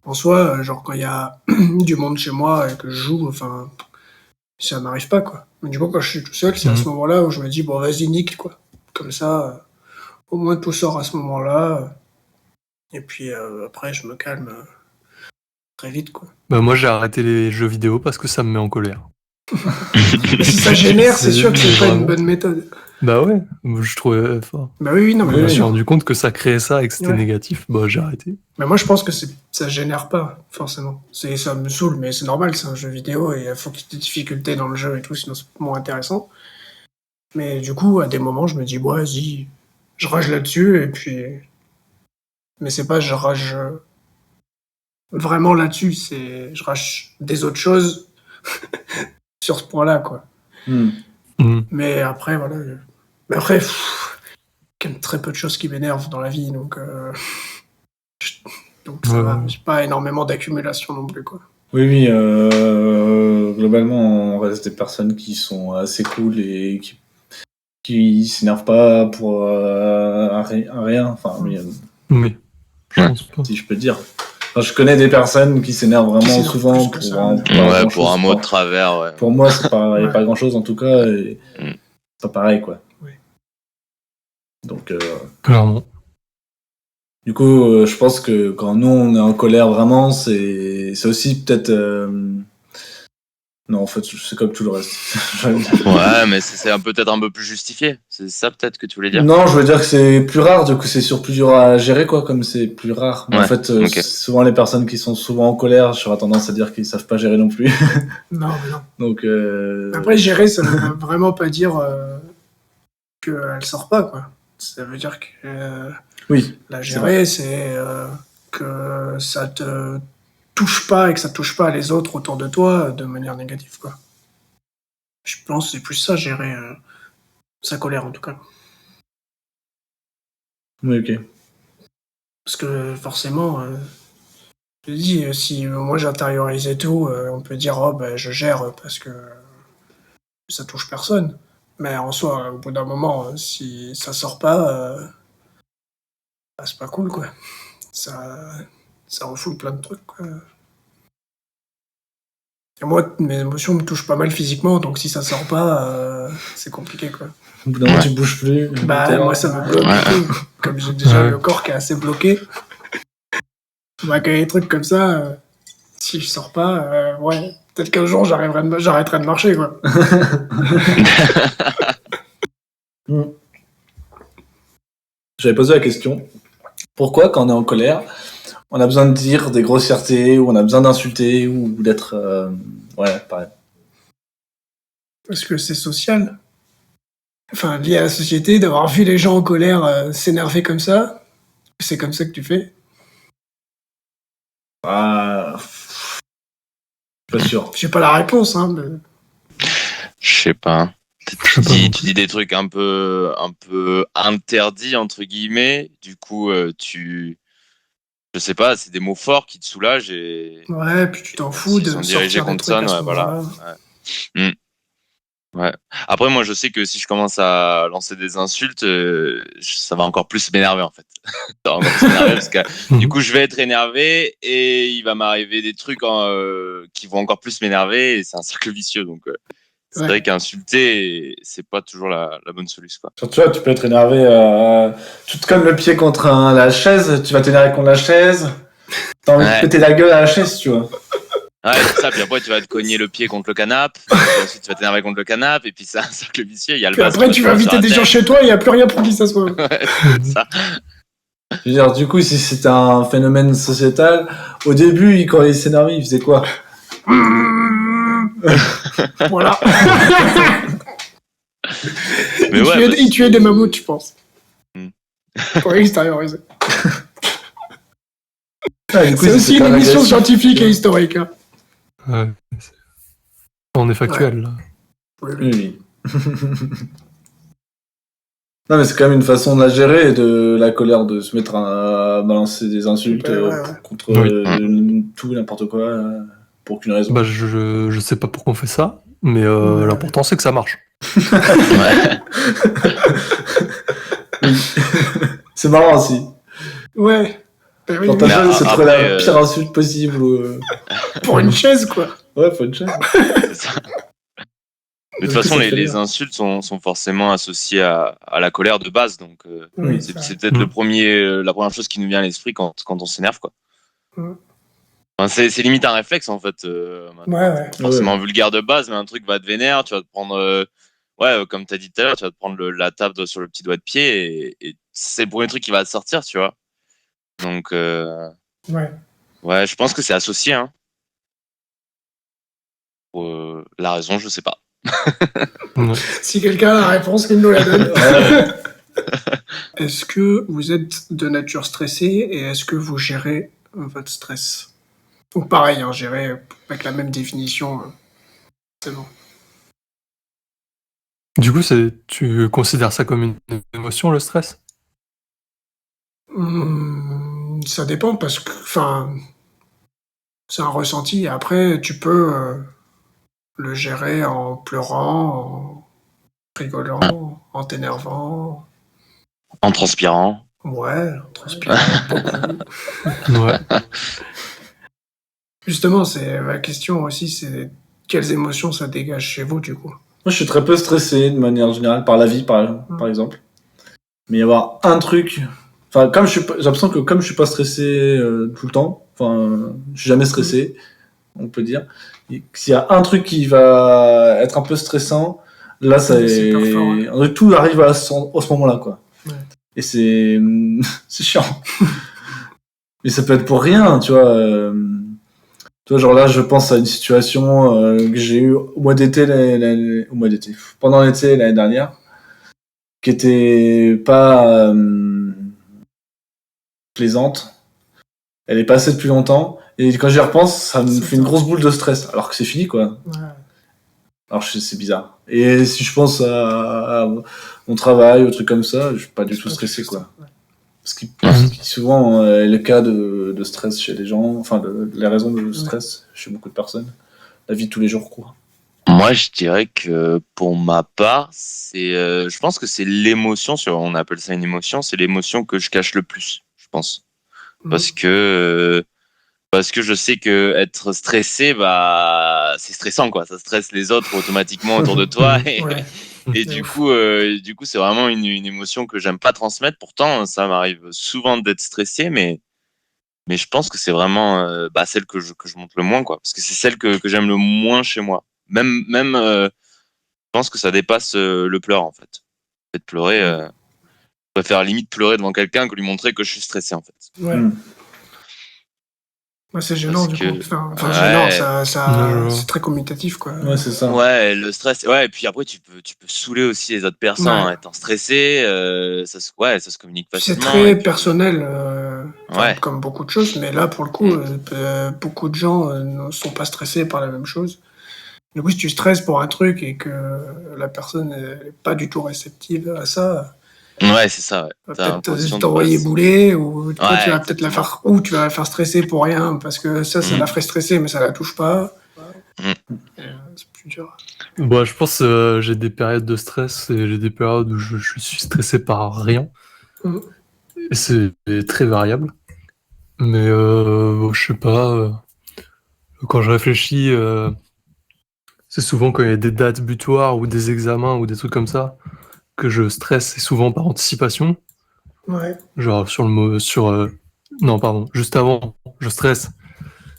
en soi, genre, quand il y a du monde chez moi et que je joue, enfin, ça m'arrive pas, quoi. Mais du coup, quand je suis tout seul, c'est à ce moment-là où je me dis, bon, vas-y, nique, quoi. Comme ça, au moins tout sort à ce moment-là. Et puis après, je me calme très vite, quoi. Bah, moi, j'ai arrêté les jeux vidéo parce que ça me met en colère. Mais si ça génère, c'est sûr que c'est pas une Vraiment. bonne méthode. Bah ouais, moi, je trouvais fort. Bah oui, non, mais Je bien me suis sûr. rendu compte que ça créait ça et que c'était Ouais. négatif. Bah, j'ai arrêté. Mais moi, je pense que ça génère pas, forcément. Ça me saoule, mais c'est normal, c'est un jeu vidéo et il faut qu'il y ait des difficultés dans le jeu et tout, sinon c'est moins intéressant. Mais du coup, à des moments, je me dis, ouais, vas-y, je rage là-dessus, et puis. Mais c'est pas je rage vraiment là-dessus, c'est je rage des autres choses sur ce point-là, quoi. Hmm. Mm. Mais après, voilà. Mais après, quand même très peu de choses qui m'énervent dans la vie, donc ça va. J'ai pas énormément d'accumulation non plus, quoi. Oui, oui, globalement, on reste des personnes qui sont assez cool et qui s'énervent pas pour un rien. Enfin, oui, Oui, je pense pas. si je peux dire. Enfin, je connais des personnes qui s'énervent vraiment s'énervent souvent plus que pour ça. pas Ouais, grand pour chose. un mot de travers, ouais. Pour moi, c'est pas, y a Ouais. pas grand chose en tout cas. Et c'est pas pareil, quoi. Oui. Donc, Clairement. du coup, je pense que quand nous on est en colère vraiment, c'est aussi peut-être. Non, en fait, c'est comme tout le reste. Ouais, mais c'est peut-être un peu plus justifié. C'est ça peut-être que tu voulais dire? Non, je veux dire que c'est plus rare, du coup c'est sur plus dur à gérer, quoi, comme c'est plus rare. Mais en Ouais, fait, ok. souvent les personnes qui sont souvent en colère, j'aurais tendance à dire qu'ils savent pas gérer non plus. Non, mais non. Donc, Après, gérer, ça veut vraiment pas dire qu'elle sort pas, quoi. Ça veut dire que oui, la c'est vrai. gérer, c'est que ça te touche pas et que ça touche pas les autres autour de toi de manière négative, quoi. Je pense que c'est plus ça, gérer sa colère, en tout cas. Oui, ok. Parce que forcément, je te dis, si moi j'intériorisais tout, on peut dire, oh, ben, je gère parce que ça touche personne. Mais en soi, au bout d'un moment, si ça sort pas, bah, c'est pas cool, quoi. Ça refoule plein de trucs, quoi. Et moi, mes émotions me touchent pas mal physiquement, donc si ça sort pas, c'est compliqué, quoi. Au bout d'un moment, tu bouges plus. Bah, moi, ça me bloque Ouais. et tout. Comme j'ai déjà Ouais. le corps qui est assez bloqué. Bah, quand il y a des trucs comme ça, si je sors pas, ouais, peut-être qu'un jour j'arrêterai de marcher, quoi. J'avais posé la question. Pourquoi, quand on est en colère, on a besoin de dire des grossièretés, ou on a besoin d'insulter, ou d'être... ouais, pareil. Parce que c'est social. Enfin, lié à la société, d'avoir vu les gens en colère s'énerver comme ça, c'est comme ça que tu fais. Ah, pas sûr. J'ai pas la réponse, hein, mais... Je sais pas. Je sais pas non Tu dis des trucs un peu interdits entre guillemets. Du coup, je sais pas, c'est des mots forts qui te soulagent et Ouais, puis tu t'en fous s'ils de sont dirigés sortir des contre trucs ça, à ce ouais, voilà. moment-là. Ouais. Ouais. Après, moi, je sais que si je commence à lancer des insultes, ça va encore plus m'énerver en fait. Ça va encore plus m'énerver parce que du plus. coup, je vais être énervé et il va m'arriver des trucs qui vont encore plus m'énerver et c'est un cercle vicieux. Donc, c'est Ouais. vrai qu'insulter, c'est pas toujours la bonne solution, quoi. Tu vois, tu peux être énervé, tu te cognes le pied contre la chaise, tu vas t'énerver contre la chaise, t'as envie de Ouais. péter la gueule à la chaise, tu vois. Ouais, c'est ça. Puis après, tu vas te cogner le pied contre le canapé. Ensuite, tu vas t'énerver contre le canapé. Et puis, c'est un cercle vicieux. Il y a le Puis vase après, qui tu va vas tomber sur inviter la des gens tête. chez toi, il n'y a plus rien pour qui ça soit. Ouais, c'est ça. Je veux dire, du coup, si c'était un phénomène sociétal, au début, quand il s'énervait, il faisait quoi? Voilà. Mais ouais, Il tuait des mammouths, je pense. Hmm. Pour extérioriser. Ah, du coup, C'est aussi une quand même émission agressif. scientifique et historique. Hein. Ouais, on est factuel là. Oui. Non, mais c'est quand même une façon de la gérer, de la colère, de se mettre à balancer des insultes Ouais. contre Oui. tout et n'importe quoi, pour aucune raison. Bah, je sais pas pourquoi on fait ça, mais Ouais. l'important c'est que ça marche. Ouais. Oui. C'est marrant aussi. Ouais. Ben oui, Quand oui. ta Mais chaise, c'est de trouver après, la pire insulte possible. Pour une chaise, quoi. Ouais, faut une chaise. c'est ça. Mais de Du toute coup, façon, ça fait les rire. insultes sont forcément associées à la colère de base. Donc, Oui, c'est ça. peut-être Mm. la première chose qui nous vient à l'esprit quand on s'énerve, quoi. Mm. Enfin, c'est limite un réflexe, en fait. Maintenant. Ouais. C'est forcément vulgaire de base, mais un truc va te vénère, tu vas te prendre, comme tu as dit tout à l'heure, tu vas te prendre la table sur le petit doigt de pied et c'est le premier truc qui va te sortir, tu vois. Donc, Ouais. ouais, je pense que c'est associé, hein. La raison, je sais pas. Ouais. Si quelqu'un a la réponse, qu'il nous la donne. Ouais. Est-ce que vous êtes de nature stressée et est-ce que vous gérez votre stress? Ou pareil, hein, gérer avec la même définition, c'est bon. Du coup, tu considères ça comme une émotion, le stress? Ça dépend parce que, enfin, c'est un ressenti. Après, tu peux le gérer en pleurant, en rigolant, en t'énervant. En transpirant. Ouais, en transpirant beaucoup. Ouais. Justement, c'est la question aussi, c'est quelles émotions ça dégage chez vous, du coup. Moi, je suis très peu stressé de manière générale par la vie, par exemple. Mais y avoir un truc. Enfin, j'ai l'impression que comme je suis pas stressé tout le temps, je suis jamais stressé, on peut dire. Et s'il y a un truc qui va être un peu stressant, là, C'est hyper fort, ouais. tout arrive à ce moment-là, quoi. Ouais. Et c'est chiant. Mais ça peut être pour rien, tu vois. Tu vois, genre là, je pense à une situation que j'ai eue au mois d'été, pendant l'été l'année dernière, qui était pas plaisante. Elle est passée depuis longtemps. Et quand j'y repense, ça me fait une grosse boule de stress. Alors que c'est fini, quoi. Ouais. Alors c'est bizarre. Et si je pense à mon travail, ou trucs comme ça, je suis pas du tout stressé, quoi. Ouais. Ce qui souvent est le cas de stress chez les gens, enfin, les raisons de stress chez beaucoup de personnes. La vie de tous les jours, quoi. Moi, je dirais que pour ma part, je pense que c'est l'émotion, on appelle ça une émotion, c'est l'émotion que je cache le plus, je pense. Parce que je sais que être stressé, bah, c'est stressant, quoi. Ça stresse les autres automatiquement autour de toi. Ouais. Et du coup, c'est vraiment une émotion que j'aime pas transmettre. Pourtant, ça m'arrive souvent d'être stressé, mais Mais je pense que c'est vraiment celle que je montre le moins, quoi. Parce que c'est celle que j'aime le moins chez moi. Même je pense que ça dépasse le pleur, en fait. Le fait de pleurer, je préfère limite pleurer devant quelqu'un que lui montrer que je suis stressé, en fait. Ouais. Ouais, c'est gênant, Parce du coup. que- Enfin, Ouais. gênant, Ouais. c'est très commutatif, quoi. Ouais, c'est ça. Ouais, le stress. Ouais, et puis après, tu peux saouler aussi les autres personnes Ouais. en étant stressé. Ça se communique C'est facilement. très et puis- personnel, Ouais. comme beaucoup de choses, mais là, pour le coup, beaucoup de gens ne sont pas stressés par la même chose. Du coup, si tu stresses pour un truc et que la personne n'est pas du tout réceptive à ça, Ouais, c'est ça. Ouais. va T'as peut-être l'impression de t'envoyer pas- bouler, ou toi, Ouais, tu vas peut-être exactement. tu vas la faire stresser pour rien, parce que ça la ferait stresser, mais ça la touche pas. C'est plus dur. Bah, je pense j'ai des périodes de stress et j'ai des périodes où je suis stressé par rien. Mhm. Et c'est très variable. Mais je sais pas. Quand je réfléchis, c'est souvent quand il y a des dates butoirs ou des examens ou des trucs comme ça que je stresse, et souvent par anticipation. Ouais. Genre non, pardon, juste avant, je stresse.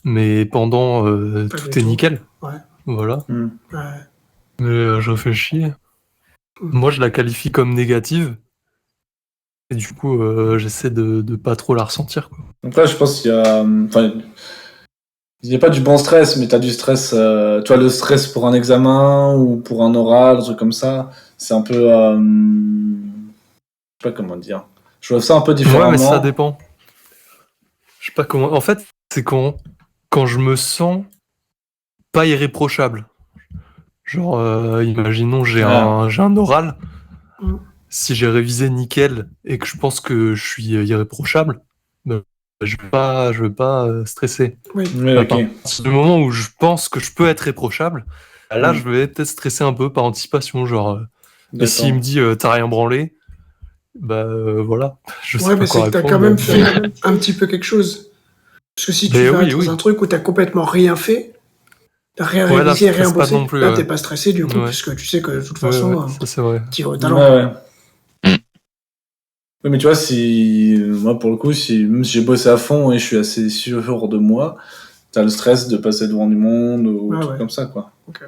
Mais pendant, Pas du tout est tout. nickel. Ouais. Voilà. Ouais. Mais je réfléchis. Moi, je la qualifie comme négative. Et du coup, j'essaie de pas trop la ressentir, quoi. Donc là, je pense qu'il y a. Enfin, il n'y a pas du bon stress, mais tu as du stress. Tu vois, le stress pour un examen ou pour un oral, un truc comme ça, c'est un peu. Je sais pas comment dire. Je vois ça un peu Ouais, différemment. mais ça dépend. Je sais pas comment. En fait, c'est quand je me sens pas irréprochable. Genre, imaginons, j'ai un oral. Mm. Si j'ai révisé nickel et que je pense que je suis irréprochable, ben, je vais pas stresser. Oui. Oui, À ok. partir du moment où je pense que je peux être irréprochable, là, je vais peut-être stresser un peu par anticipation. Genre, et s'il me dit t'as rien branlé, bah voilà, je sais Ouais, pas mais quoi c'est que t'as répondre. quand même fait un petit peu quelque chose. Parce que si tu Mais vas oui, dans oui. un truc où t'as complètement rien fait, t'as rien Ouais, là, je révisé, rien stresse pas bossé, non plus. là, Ouais. t'es pas stressé du coup, Ouais. puisque tu sais que de toute Ouais, façon, ça c'est vrai. tire au Ouais, talent. ouais. Oui, mais tu vois, si. Moi, pour le coup, même si j'ai bossé à fond et je suis assez sûr de moi, t'as le stress de passer devant du monde ou Ouais, truc ouais. comme ça, quoi. Ok.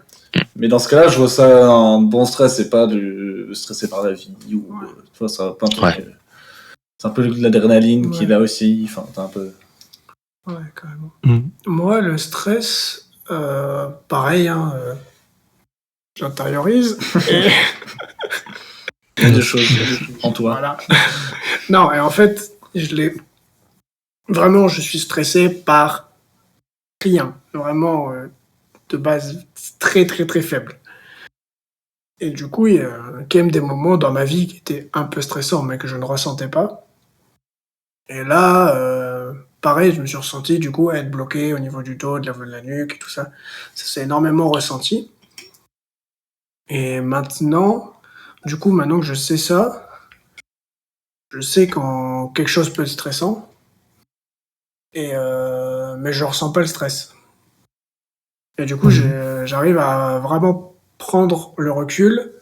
Mais dans ce cas-là, je vois ça un bon stress et pas du stressé par la vie ou tu vois, ça va pas un truc. Ouais. C'est un peu de l'adrénaline Ouais. qu'il a aussi. Enfin, t'as un peu. Ouais, carrément. Mm. Moi, le stress, pareil, hein, j'intériorise. Et Il y a des choses en toi. voilà. Non, et en fait, vraiment, je suis stressé par rien. Vraiment, de base, très, très, très faible. Et du coup, il y a quand même des moments dans ma vie qui étaient un peu stressants, mais que je ne ressentais pas. Et là, pareil, je me suis ressenti du coup à être bloqué au niveau du dos, de la nuque et tout ça. Ça s'est énormément ressenti. Et maintenant, du coup, maintenant que je sais ça, je sais quand quelque chose peut être stressant, mais je ressens pas le stress. Et du coup, j'arrive à vraiment prendre le recul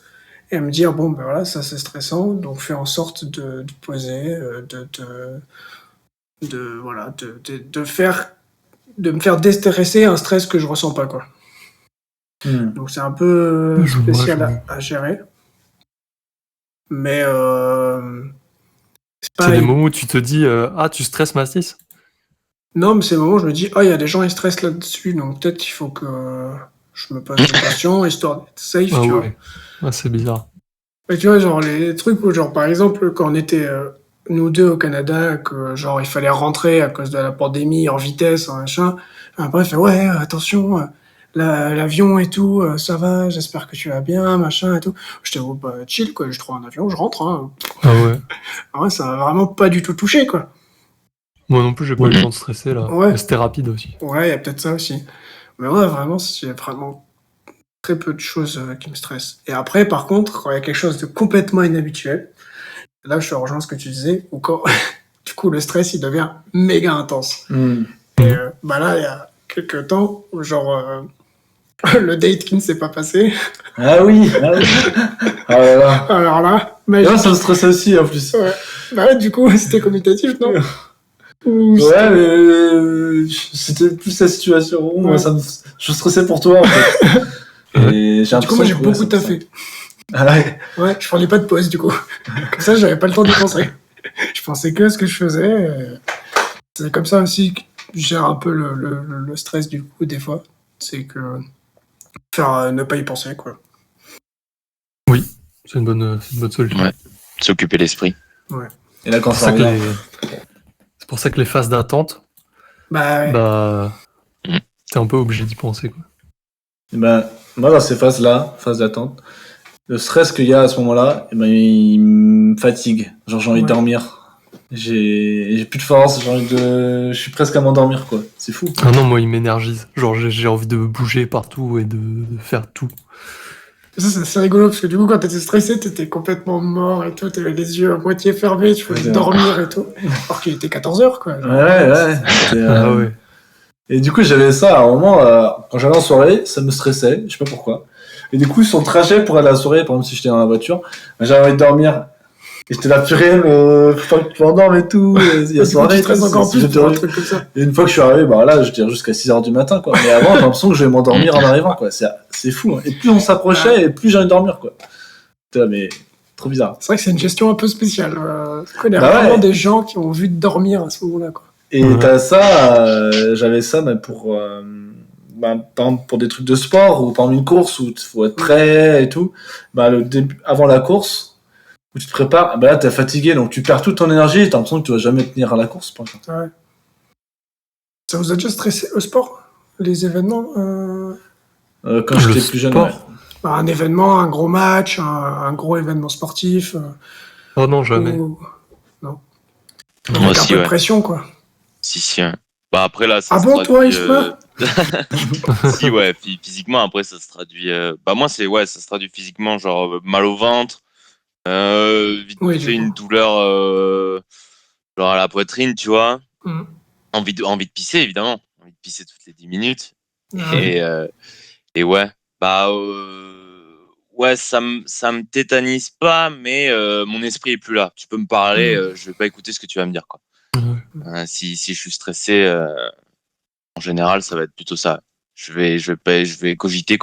et me dire, bon, ben voilà, ça c'est stressant, donc fais en sorte de poser, voilà, de me faire déstresser un stress que je ressens pas, quoi. Donc c'est un peu Je vois, spécial à gérer. Mais c'est C'est pas... des moments où tu te dis ah, tu stresses, Mastis? Non, mais c'est le moment où je me dis, il y a des gens, ils stressent là-dessus, donc peut-être il faut que je me pose des questions, histoire d'être safe, Ah tu vois. ouais. Ah, c'est bizarre. Mais tu vois, genre, les trucs où, genre, par exemple, quand on était nous deux au Canada, que, genre, il fallait rentrer à cause de la pandémie en vitesse, en machin, après, il fait, ouais, attention, l'avion et tout, ça va, j'espère que tu vas bien, machin et tout. J'étais, oh, bah, chill, quoi, je trouve un avion, je rentre, hein. Ah ouais. En vrai, ça m'a vraiment pas du tout touché, quoi. Moi non plus, j'ai pas eu le temps de stresser là. Ouais. Mais c'était rapide aussi. Ouais, il y a peut-être ça aussi. Mais ouais, vraiment, j'ai vraiment très peu de choses qui me stressent. Et après, par contre, quand il y a quelque chose de complètement inhabituel, là, je te rejoins ce que tu disais, ou quand, du coup, le stress, il devient méga intense. Et bah là, il y a quelques temps, où genre, le date qui ne s'est pas passé. Ah oui, ah oui. Ah là là. Alors là, Et moi, ça me stressait aussi en plus. Ouais. Bah ouais, du coup, c'était commutatif, non? Ou Ouais, mais c'était plus la situation. Moi, Ouais. je stressais pour toi, en fait. Et j'ai Du coup, moi, j'ai l'impression que, ouais, beaucoup c'est pour ça. taffé. Ah ouais. Ouais, je prenais pas de pause, du coup. Comme ça, j'avais pas le temps d'y penser. Je pensais que à ce que je faisais. C'est comme ça aussi que je gère un peu le stress, du coup, des fois. C'est que ne pas y penser, quoi. Oui, c'est une bonne solution. Ouais. S'occuper l'esprit. Et là, quand C'est ça pour ça que revient. c'est pour ça que les phases d'attente, Bah, ouais. bah, Mm. t'es un peu obligé d'y penser, quoi. Eh ben, moi, dans ces phases-là, phase d'attente, le stress qu'il y a à ce moment-là, eh ben, il me fatigue. Genre, j'ai envie de Ouais. dormir. J'ai plus de force, je suis presque à m'endormir, quoi. C'est fou. Ah non, moi, il m'énergise. Genre, j'ai envie de bouger partout et de faire tout. Ça, c'est assez rigolo, parce que du coup, quand t'étais stressé, t'étais complètement mort et tout, t'avais les yeux à moitié fermés, tu voulais Ouais. dormir et tout. Alors qu'il était 14h, quoi. Genre, Ouais. Ah ouais. Et du coup, j'avais ça à un moment, quand j'allais en soirée, ça me stressait, je sais pas pourquoi. Et du coup, sur le trajet pour aller à la soirée, par exemple, si j'étais dans la voiture, j'avais envie de dormir. Et j'étais là, purée, mais faut pas que tu m'endormes et tout, il y a du coup, tu soirée et tout. stresses encore plus J'étais pour un horrible. truc comme ça. Et une fois que je suis arrivé, bah là, je dirais jusqu'à 6h du matin, quoi. Mais avant, j'ai l'impression que je vais m'endormir en arrivant, quoi. C'est fou, hein. Et plus on s'approchait, et plus j'ai envie de dormir, quoi. Putain, mais trop bizarre. C'est vrai que c'est une gestion un peu spéciale. Je connais Bah ouais. rarement des gens qui ont envie de dormir à ce moment-là, quoi. Et Ouais. t'as ça, j'avais ça même pour, par exemple, pour des trucs de sport ou par exemple une course où il faut être prêt et tout. Bah, le début, avant la course, où tu te prépares, bah là t'es fatigué donc tu perds toute ton énergie et t'as l'impression que tu vas jamais tenir à la course, par exemple. Ouais. Ça vous a déjà stressé au sport? Les événements Quand Le j'étais plus jeune, ouais. sport? Un événement, un gros match, un gros événement sportif Oh non, jamais. ou... Non. Moi Avec un aussi, peu de ouais. pression, quoi. Si, hein. Bah après là, ça Ah se bon, toi, traduit. Isma Si, ouais, physiquement, après, ça se traduit. Bah moi, ça se traduit physiquement, genre mal au ventre, vite Oui, fait du une coup. douleur, genre à la poitrine, tu vois. Mhm. Envie de pisser, évidemment. Envie de pisser toutes les 10 minutes. Ah ouais. Et ouais, bah ouais, ça me tétanise pas, mais mon esprit est plus là. Tu peux me parler, je vais pas écouter ce que tu vas me dire, quoi. Ouais. Si je suis stressé, en général, ça va être plutôt ça. Je vais cogiter.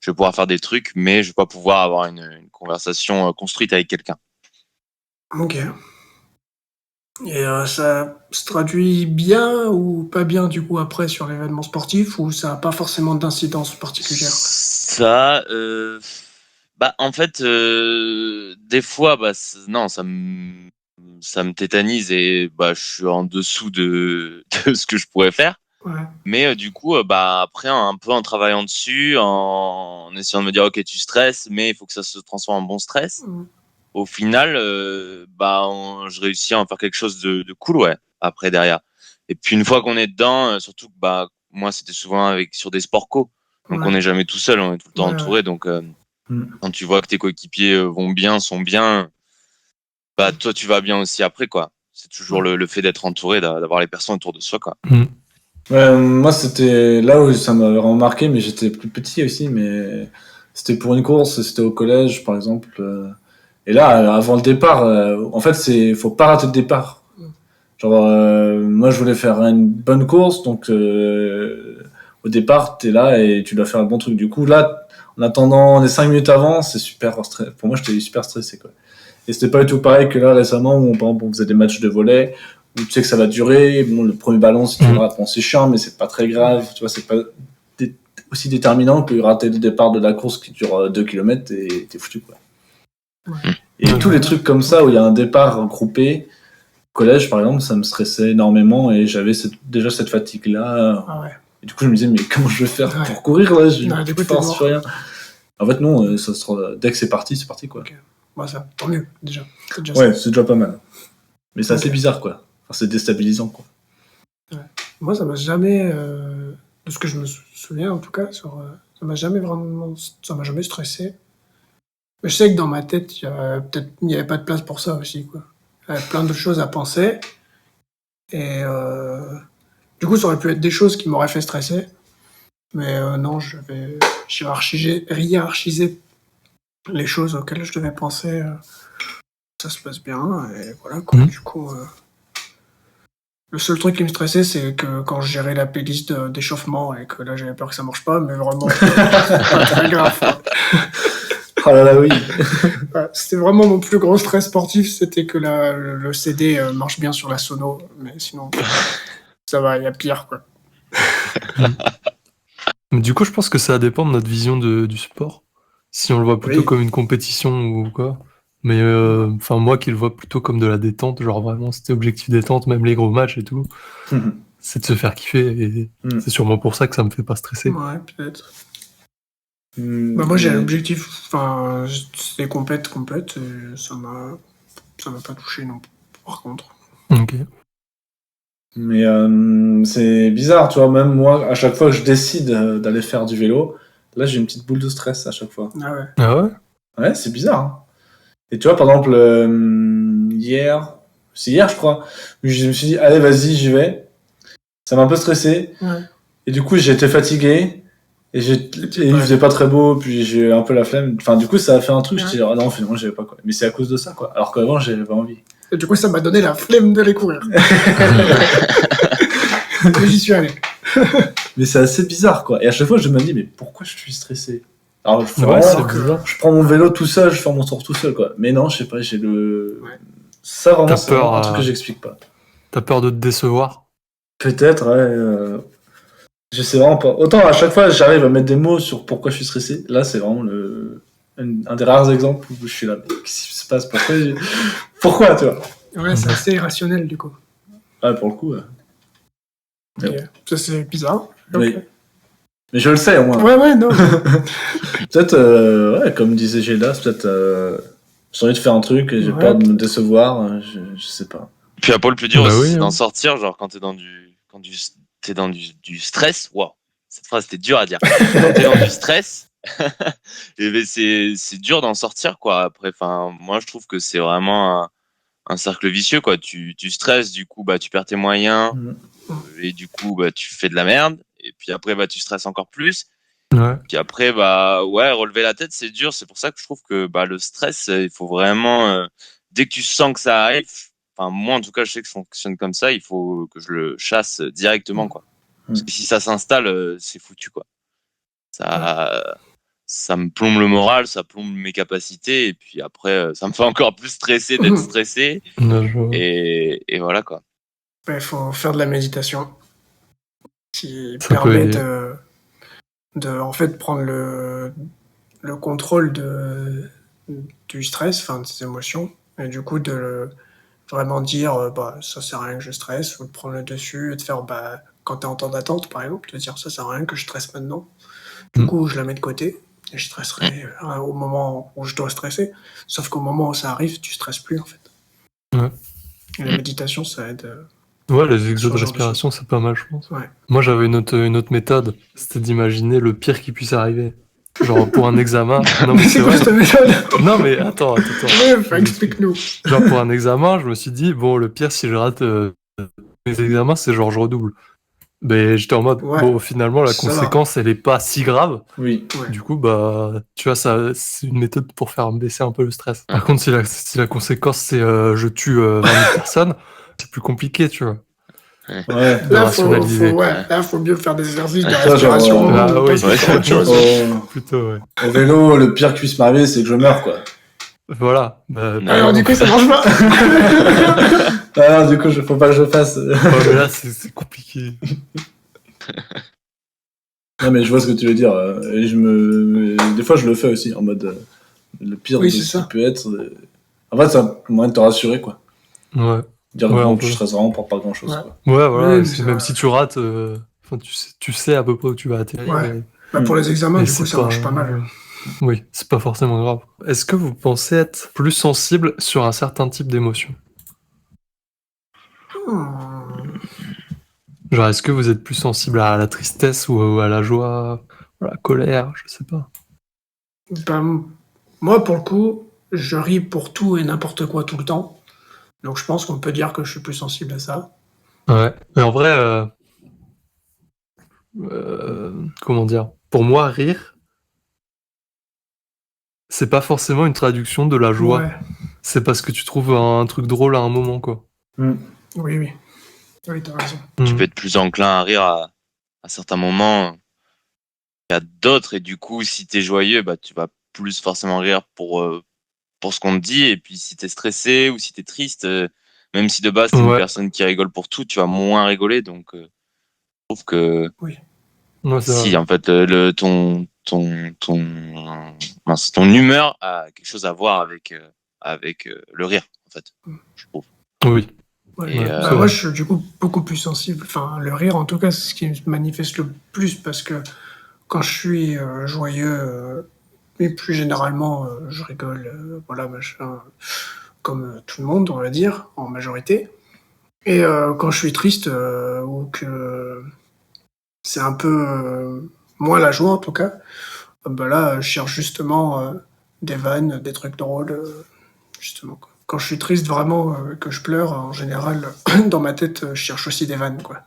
Je vais pouvoir faire des trucs, mais je vais pas pouvoir avoir une conversation construite avec quelqu'un. Ok. Et ça se traduit bien ou pas bien, du coup, après, sur l'événement sportif, ou ça n'a pas forcément d'incidence particulière? Ça, bah en fait, des fois, bah non, ça me tétanise et bah je suis en dessous de de ce que je pourrais faire. Ouais. Mais du coup, bah après, un peu en travaillant dessus, en essayant de me dire, ok, tu stresses, mais il faut que ça se transforme en bon stress. Mhm. Au final, je réussis à en faire quelque chose de cool, ouais. Après derrière. Et puis une fois qu'on est dedans, surtout que bah moi c'était souvent sur des sports co, donc on Ouais. n'est jamais tout seul, on est tout le temps Ouais, ouais. entouré. Donc Mm. quand tu vois que tes coéquipiers vont bien, sont bien, bah toi tu vas bien aussi après, quoi. C'est toujours le fait d'être entouré, d'avoir les personnes autour de soi, quoi. Mm. Ouais, moi c'était là où ça m'avait remarqué, mais j'étais plus petit aussi, mais c'était pour une course, c'était au collège par exemple. Et là, avant le départ, en fait, faut pas rater le départ. Genre, moi je voulais faire une bonne course, donc au départ, t'es là et tu dois faire le bon truc. Du coup, là, en attendant les 5 minutes avant, c'est super stressé. Pour moi, j'étais super stressé, quoi. Et c'était pas du tout pareil que là récemment où par exemple, on faisait des matchs de volley où tu sais que ça va durer. Bon, le premier ballon, si tu le rates, bon, c'est chiant, mais c'est pas très grave. Tu vois, c'est pas aussi déterminant que rater le départ de la course qui dure 2 km et t'es foutu, quoi. Ouais. Et Ouais, tous les trucs comme ça où il y a un départ groupé, au collège par exemple, ça me stressait énormément et j'avais déjà cette fatigue-là. Ah ouais. Et du coup, je me disais, mais comment je vais faire Ouais. pour courir là? J'ai Ouais, plus du de coup, t'es force, mort. plus rien. En fait, non, dès que c'est parti, quoi. Ok. Bah, ça, tant mieux, déjà. C'est déjà Ouais, ça. c'est déjà pas mal. Mais c'est assez Ok. bizarre, quoi. Enfin, c'est déstabilisant, quoi. Moi, ça m'a jamais, de ce que je me souviens en tout cas, ça m'a jamais vraiment, ça m'a jamais stressé. Mais je sais que dans ma tête, il y avait pas de place pour ça aussi, quoi. Il y avait plein de choses à penser. Et du coup, ça aurait pu être des choses qui m'auraient fait stresser. Mais non, je vais hiérarchiser les choses auxquelles je devais penser. Ça se passe bien, et voilà, quoi. Mhm. Du coup, Le seul truc qui me stressait, c'est que quand je gérais la playlist d'échauffement et que là j'avais peur que ça marche pas, mais vraiment, pas très grave, quoi. Oh là là, oui. Ouais, c'était vraiment mon plus gros stress sportif, c'était que le CD marche bien sur la sono, mais sinon, ça va, il y a pire, quoi. Mais du coup, je pense que ça dépend de notre vision du sport. Si on le voit plutôt Oui. comme une compétition ou quoi. Mais enfin, moi qui le vois plutôt comme de la détente, genre vraiment, c'était objectif détente, même les gros matchs et tout, c'est de se faire kiffer. Et Mm. c'est sûrement pour ça que ça me fait pas stresser. Ouais, peut-être. Bah, moi, j'ai un objectif, enfin, c'était complète, et ça m'a pas touché non plus, par contre. Ok. Mais c'est bizarre, tu vois, même moi, à chaque fois que je décide d'aller faire du vélo, là j'ai une petite boule de stress à chaque fois. Ah ouais. Ah ouais? Ouais, c'est bizarre. Hein. Et tu vois, par exemple, c'est hier je crois, où je me suis dit, allez, vas-y, j'y vais. Ça m'a un peu stressé. Ouais. Et du coup, j'étais fatigué. Et il faisait pas très beau, puis j'ai eu un peu la flemme. Enfin, du coup, ça a fait un truc, je me suis dit, ah non, finalement, j'avais pas quoi. Mais c'est à cause de ça, quoi. Alors qu'avant, j'avais pas envie. Et du coup, ça m'a donné la flemme d'aller courir. Mais j'y suis allé. Mais c'est assez bizarre, quoi. Et à chaque fois, je me dis, mais pourquoi je suis stressé? Alors, je, Ouais, c'est Alors que- bizarre. je prends mon vélo tout seul, je fais mon tour tout seul, quoi. Mais non, je sais pas, j'ai le. Ouais. Ça, vraiment, T'as c'est vraiment peur, un truc que j'explique pas. T'as peur de te décevoir? Peut-être, ouais. Je sais vraiment pas. Autant à chaque fois, j'arrive à mettre des mots sur pourquoi je suis stressé. Là, c'est vraiment un des rares exemples où je suis là. Mais qu'est-ce qui se passe? Pourquoi, tu vois? Ouais, c'est assez irrationnel, du coup. Ouais, pour le coup. Ok. Ça, c'est bizarre. Oui. Ok. Mais je le sais, au moins. Ouais, non. Peut-être, ouais, comme disait Gélas, peut-être j'ai envie de faire un truc et j'ai Ouais, peur de me peut-être. décevoir. Je sais pas. Puis après, le plus dur Bah aussi, oui, c'est hein. d'en sortir. Genre, quand t'es dans du stress, waouh, cette phrase c'était dur à dire. Quand t'es dans du stress, et ben c'est dur d'en sortir, quoi. Après, enfin, moi, je trouve que c'est vraiment un cercle vicieux, quoi. Tu stresses, du coup, bah, tu perds tes moyens, Mhm. et du coup, bah, tu fais de la merde. Et puis après, bah, tu stresses encore plus. Ouais. Puis après, bah, ouais, relever la tête, c'est dur. C'est pour ça que je trouve que, bah, le stress, il faut vraiment, dès que tu sens que ça arrive, enfin, moi, en tout cas, je sais que je fonctionne comme ça, il faut que je le chasse directement, quoi. Parce que si ça s'installe, c'est foutu, quoi. Ça me plombe le moral, ça plombe mes capacités, et puis après, ça me fait encore plus stresser d'être stressé. Ouais, je vois. Et voilà, quoi. Il faut faire de la méditation qui Ça peut permet aider. en fait, prendre le contrôle du stress, enfin, de ses émotions, et du coup, vraiment dire, bah, ça sert à rien que je stresse, ou de prendre le dessus et de faire, bah, quand t'es en temps d'attente, par exemple, de dire, ça sert à rien que je stresse maintenant. Du Mm. coup, je la mets de côté, et je stresserai au moment où je dois stresser. Sauf qu'au moment où ça arrive, tu stresses plus, en fait. Ouais. Et la méditation, ça aide. Ouais, les exos Sur de ce genre de respiration, c'est pas mal, je pense. Ouais. Moi, j'avais une autre méthode. C'était d'imaginer le pire qui puisse arriver. Genre, pour un examen. Non, mais c'est C'est quoi vrai. cette méthode? Non, mais attends. Ouais, enfin, explique-nous. Genre, pour un examen, je me suis dit, bon, le pire, si je rate mes examens, c'est genre, je redouble. Mais j'étais en mode, Ouais. bon, finalement, la Ça va. conséquence, elle est pas si grave. Oui. Ouais. Du coup, bah, tu vois, ça, c'est une méthode pour faire baisser un peu le stress. Par contre, si la conséquence, c'est je tue 20 000 personnes, c'est plus compliqué, tu vois, Ouais. de Là, rationaliser. faut mieux faire des exercices de Ça, genre, respiration. Ah oui. Parce que c'est autre chose. Plutôt, ouais. Au vélo, le pire qui puisse m'arriver, c'est que je meurs, quoi. Voilà. Bah, Ouais. Alors, du coup, ça marche pas. Ah, du coup, faut pas que je le fasse. ouais, mais là, c'est compliqué. Non, mais je vois ce que tu veux dire. Et des fois, je le fais aussi, en mode le pire Oui, de c'est ce qui ça. peut être. En fait, c'est un moyen de te rassurer, quoi. Ouais. Dire Ouais, que un bon, peu. tu stresses vraiment pour pas grand chose, Ouais. quoi. Ouais, voilà. Oui, c'est- mais même ça- si tu rates, enfin, tu sais à peu près où tu vas atterrir. Ouais. Bah, pour les examens, Et du coup, c'est ça marche pas mal. Oui, c'est pas forcément grave. Est-ce que vous pensez être plus sensible sur un certain type d'émotion? Hmm. Genre, est-ce que vous êtes plus sensible à la tristesse ou à la joie, à la colère, je sais pas. Ben, moi, pour le coup, je ris pour tout et n'importe quoi tout le temps. Donc, je pense qu'on peut dire que je suis plus sensible à ça. Ouais. Mais en vrai, comment dire? Pour moi, rire, c'est pas forcément une traduction de la joie. Ouais. C'est parce que tu trouves un truc drôle à un moment, quoi. Mm. Oui. Oui, t'as raison. Tu peux être plus enclin à rire à certains moments qu'à d'autres. Et du coup, si t'es joyeux, bah, tu vas plus forcément rire pour ce qu'on te dit. Et puis, si t'es stressé ou si t'es triste, même si de base t'es une Ouais. personne qui rigole pour tout, tu vas moins rigoler. Donc, je trouve que Oui. Ouais, c'est si, vrai. en fait, ton humeur a quelque chose à voir avec le rire, en fait, je trouve. Oui. Ouais. Et, Ouais, Bah, c'est moi, vrai. je suis du coup beaucoup plus sensible. Enfin, le rire, en tout cas, c'est ce qui me manifeste le plus parce que quand je suis joyeux, et plus généralement, je rigole, voilà, machin, comme tout le monde, on va dire, en majorité. Et quand je suis triste ou que c'est un peu moins la joie, en tout cas, bah là, je cherche justement des vannes, des trucs drôles, justement, quoi. Quand je suis triste vraiment, que je pleure, en général, dans ma tête, je cherche aussi des vannes, quoi.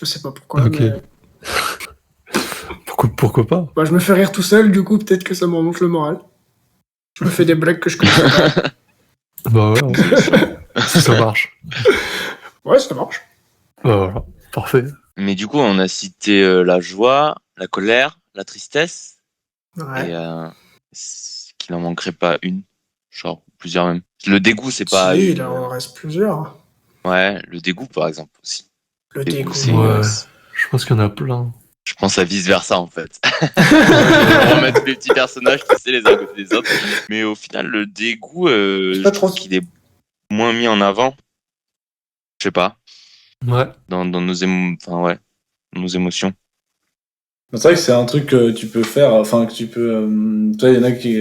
Je sais pas pourquoi, Ok. mais Pourquoi pas? bah, je me fais rire tout seul, du coup, peut-être que ça me remonte le moral. Je me fais des blagues que je connaissais pas. Bah ouais, si ça marche. Ouais, ça marche. Bah voilà, parfait. Mais du coup, on a cité la joie, la colère, la tristesse, Ouais. et qu'il n'en manquerait pas une, genre plusieurs même. Le dégoût, c'est pas Si, une. là, on en reste plusieurs. Ouais, le dégoût, par exemple, aussi. Le Le dégoût, dégoût. Ouais, je pense qu'il y en a plein. je pense à vice-versa, en fait. On remet tous les petits personnages, tu sais, les uns à côté des autres. Mais au final, le dégoût, C'est je pas trouve trop. qu'il est moins mis en avant. Je sais pas, Ouais. dans enfin, ouais, nos émotions. C'est vrai que c'est un truc que tu peux faire, enfin que tu peux. Tu vois, il y en a qui.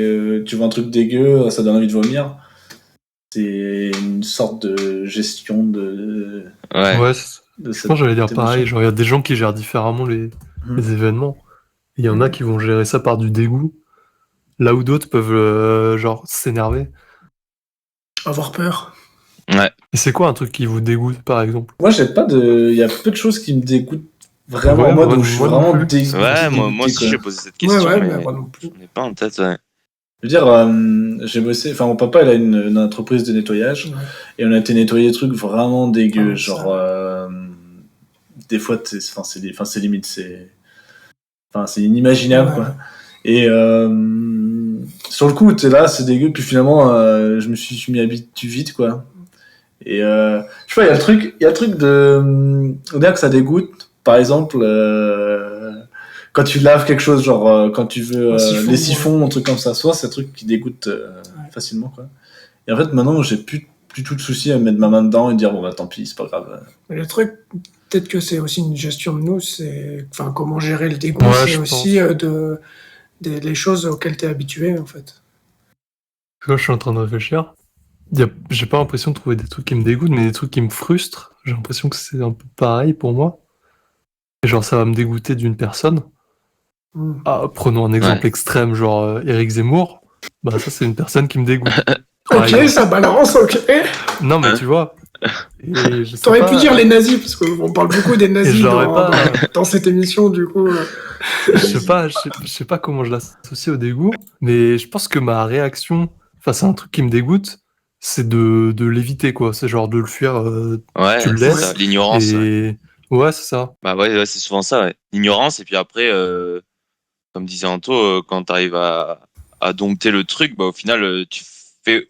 Tu vois un truc dégueu, ça donne envie de vomir. C'est une sorte de gestion Ouais. Ouais, de je cette pense que j'allais dire pareil. émotion. Genre, il y a des gens qui gèrent différemment Mhm. les événements. Il y en a qui vont gérer ça par du dégoût, là où d'autres peuvent, genre, s'énerver. Avoir peur. Ouais. Et c'est quoi un truc qui vous dégoûte, par exemple? Moi, j'ai pas de. Il y a peu de choses qui me dégoûtent vraiment en Ouais, mode où je suis moi non vraiment plus. Ouais, moi dégoûté, aussi, quoi. j'ai posé cette Ouais, question, ouais, mais mais moi non plus. j'en ai pas en tête, ouais. Je veux dire, j'ai bossé. Enfin, mon papa, il a une entreprise de nettoyage. Ouais. Et on a été nettoyer des trucs vraiment dégueux. Ah, Genre. ça. Des fois, c'est limite. C'est inimaginable, Ouais. quoi. Et sur le coup, t'es là, c'est dégueu. Puis finalement, je me suis mis habitué vite, quoi. Et je sais pas, il y a le truc de. On dirait que ça dégoûte. Par exemple, quand tu laves quelque chose, genre quand tu veux Un siphon, les siphons, un truc comme ça, soit c'est un truc qui dégoûte facilement, quoi. Et en fait, maintenant, j'ai plus tout de souci à mettre ma main dedans et dire bon bah tant pis, c'est pas grave. Mais le truc, peut-être que c'est aussi une gestion de nous, c'est. Enfin, comment gérer le dégoût, Ouais, c'est je aussi pense. les choses auxquelles t'es habitué, en fait. Tu vois, je suis en train de réfléchir. J'ai pas l'impression de trouver des trucs qui me dégoûtent, mais des trucs qui me frustrent. J'ai l'impression que c'est un peu pareil pour moi. Et genre, ça va me dégoûter d'une personne. Mm. Ah, prenons un exemple Ouais. extrême, genre Éric Zemmour. Bah, ça, c'est une personne qui me dégoûte, par Ok, exemple. ça balance, ok. Non, mais Hein. tu vois. Et je sais T'aurais pu dire pas. les nazis, parce qu'on parle beaucoup des Et nazis j'aurais pas. dans cette émission, du coup. Je sais pas comment je l'associe au dégoût, mais je pense que ma réaction face à un truc qui me dégoûte, c'est de l'éviter, quoi. C'est genre de le fuir, tu Ouais, le c'est ça, laisses, l'ignorance, ouais. et ouais, c'est ça. Bah ouais, c'est souvent ça, ouais. L'ignorance, et puis après, comme disait Anto, quand t'arrives à dompter le truc, bah au final, tu fais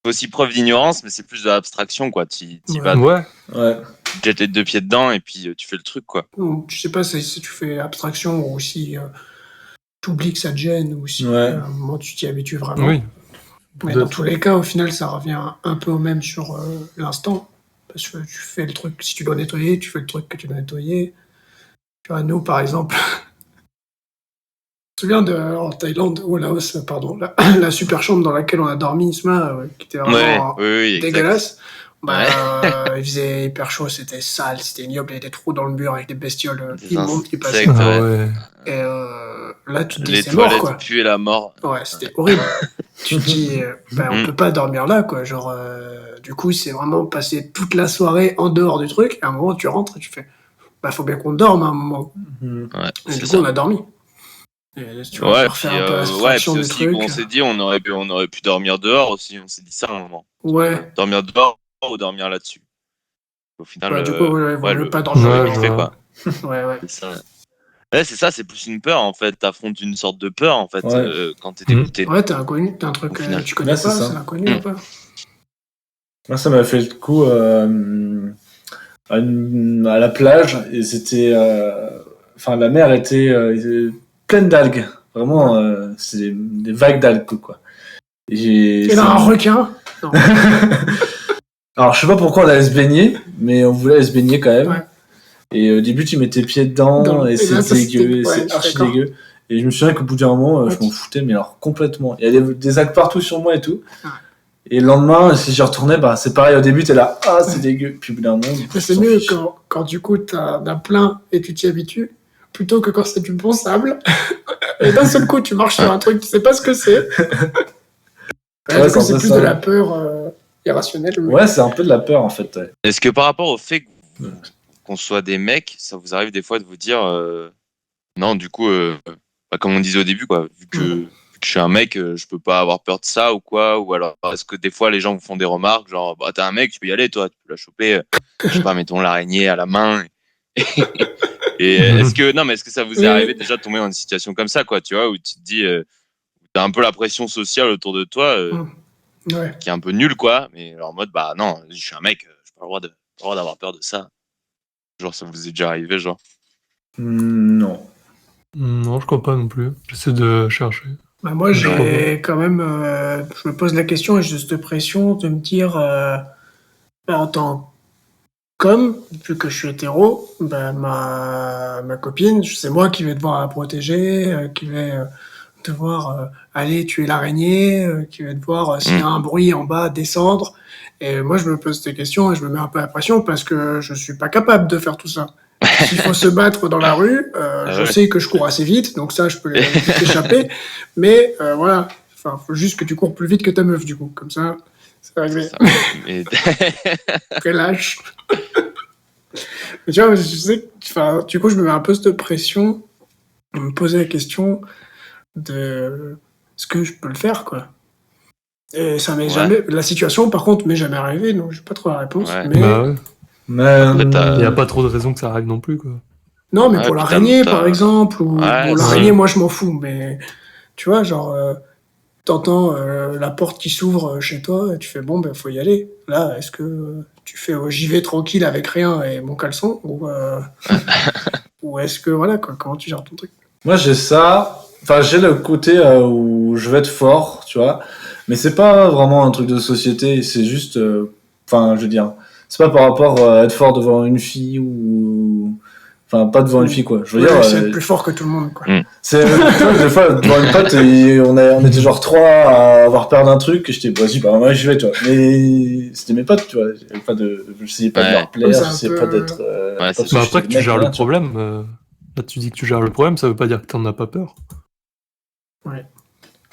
aussi preuve d'ignorance, mais c'est plus de l'abstraction, quoi. T'y Ouais. vas, Ouais, Ouais. tu jettes les deux pieds dedans, et puis tu fais le truc, quoi. Ou, je sais pas si tu fais abstraction ou si t'oublies que ça te gêne ou si Ouais. à un moment tu t'y habitues vraiment. oui, Mais dans peut-être. tous les cas, au final, ça revient un peu au même sur l'instant. Parce que tu fais le truc, si tu dois nettoyer, tu fais le truc que tu dois nettoyer. Tu vois, nous, par exemple, je me souviens en Thaïlande, ou au Laos, pardon, la super chambre dans laquelle on a dormi, Isma, qui était Ouais, vraiment oui, exact. dégueulasse. Ouais. Il faisait hyper chaud, c'était sale, c'était ignoble, il y avait des trous dans le mur avec des bestioles Des immondes qui passaient. insectes, Ah ouais. ouais. Et là, tu te dis, Les c'est mort, toilettes quoi. puaient la mort. Ouais, c'était horrible. Tu te dis, on Mm. peut pas dormir là, quoi. Genre, du coup, c'est vraiment passer toute la soirée en dehors du truc. Et à un moment, tu rentres et tu fais, bah, faut bien qu'on dorme à un moment. Mhm. Ouais, Et c'est du coup, on ça. a dormi. Et tu vois, Ouais, pour faire puis un peu ouais, abstraction puis du aussi truc. on s'est dit on aurait pu dormir dehors aussi, on s'est dit ça à un moment. Ouais. Dormir dehors ou dormir là-dessus. Au final, Ouais, du coup, ouais, vaut mieux le pas jeu dangereux. est Ouais, vite je fait, vois. quoi. Ouais. C'est ça. Ouais, c'est ça, c'est plus une peur en fait. T'affrontes une sorte de peur en fait Ouais. quand t'es dégoûté. Ouais, t'es inconnu, t'as un truc Au que final. tu connais Ouais, c'est pas, ça. c'est l'inconnu un peu. Moi, ça m'a fait le coup à la plage et c'était. Enfin, la mer était pleine d'algues. Vraiment, c'est des vagues d'algues, quoi. Et là, un requin. Non. Alors, je sais pas pourquoi on allait se baigner, mais on voulait aller se baigner quand même. Ouais. Et au début, tu mettais pied dedans et Et c'est là, ça, c'était- dégueu, ouais, c'est je suis archi d'accord. dégueu. Et je me souviens qu'au bout d'un moment, je Ouais. m'en foutais, mais alors complètement. Il y a des algues partout sur moi et tout. Ouais. Et le lendemain, si j'y retournais, bah, c'est pareil. Au début, t'es là, ah, c'est dégueu. Puis au bout d'un moment, Mais c'est tu t'en mieux fiches. quand du coup t'en as plein et tu t'y habitues, plutôt que quand c'est du bon sable. Et d'un seul coup, tu marches sur un truc, tu sais pas ce que c'est. Ouais, Ouais, du c'est coup, un c'est peu plus ça. de la peur irrationnelle. Mais... Ouais, c'est un peu de la peur en fait. Ouais. Est-ce que par rapport au fait qu'on soit des mecs, ça vous arrive des fois de vous dire non, du coup, bah, comme on disait au début, quoi, vu que je suis un mec, je peux pas avoir peur de ça ou quoi, ou alors est-ce que des fois les gens vous font des remarques genre bah t'es un mec, tu peux y aller, toi, tu peux la choper, je sais pas, mettons l'araignée à la main. Et est-ce que non, mais est-ce que ça vous est arrivé déjà de tomber dans une situation comme ça, quoi, tu vois, où tu te dis, t'as un peu la pression sociale autour de toi, Ouais. qui est un peu nulle, quoi, mais alors en mode bah non, je suis un mec, j'ai pas le droit d'avoir peur de ça. Genre ça vous est déjà arrivé, genre. Non. Non, je crois pas non plus. J'essaie de chercher. Bah moi, Je crois j'ai quand même. Je me pose la question et j'ai cette pression de me dire, bah, en tant qu'homme, vu que je suis hétéro, bah, ma copine, c'est moi qui vais devoir la protéger, qui vais devoir aller tuer l'araignée, qui va devoir, s'il y a un bruit en bas, descendre. Et moi, je me pose ces questions et je me mets un peu la pression parce que je suis pas capable de faire tout ça. S'il faut se battre dans la rue, je Ouais. sais que je cours assez vite, donc ça, je peux vite échapper. Mais voilà, enfin, faut juste que tu cours plus vite que ta meuf, du coup. Comme ça, c'est réglé. Ça, mais... Relâche. Mais tu vois, je sais que, enfin, du coup, je me mets un peu cette pression de me poser la question de est-ce que je peux le faire, quoi. Et ça m'est Ouais. jamais. La situation, par contre, m'est jamais arrivée, donc j'ai pas trop la réponse. Ouais. Mais Bah ouais. Mais Après, Il n'y a pas trop de raisons que ça arrive non plus, quoi. non, mais Ouais, pour puis l'araignée, t'as- par exemple, ou Ouais, bon, si. l'araignée, moi, je m'en fous, mais tu vois, genre, t'entends la porte qui s'ouvre chez toi, et tu fais bon, ben faut y aller. Là, est-ce que tu fais j'y vais tranquille avec rien et mon caleçon, ou est-ce que voilà, quoi, comment tu gères ton truc? moi, j'ai ça. Enfin, j'ai le côté où je veux être fort, tu vois. Mais c'est pas vraiment un truc de société. C'est juste. Enfin, je veux dire. C'est pas par rapport à être fort devant une fille ou. Enfin, pas devant une fille, quoi. Je veux Ouais, dire. c'est être plus fort que tout le monde, quoi. C'est, tu vois, des fois, devant une pote, on était genre trois à avoir peur d'un truc, et j'étais, vas-y, bah, moi, j'y vais, tu vois. Mais c'était mes potes, tu vois. J'essayais pas de Ouais. leur plaire, Ouais, c'est un j'essayais peu- pas d'être. Ouais, pas c'est parce que Bah j'étais après que le tu mec, gères rien, le tu vois. problème, là tu dis que tu gères le problème, ça veut pas dire que t'en as pas peur. Ouais.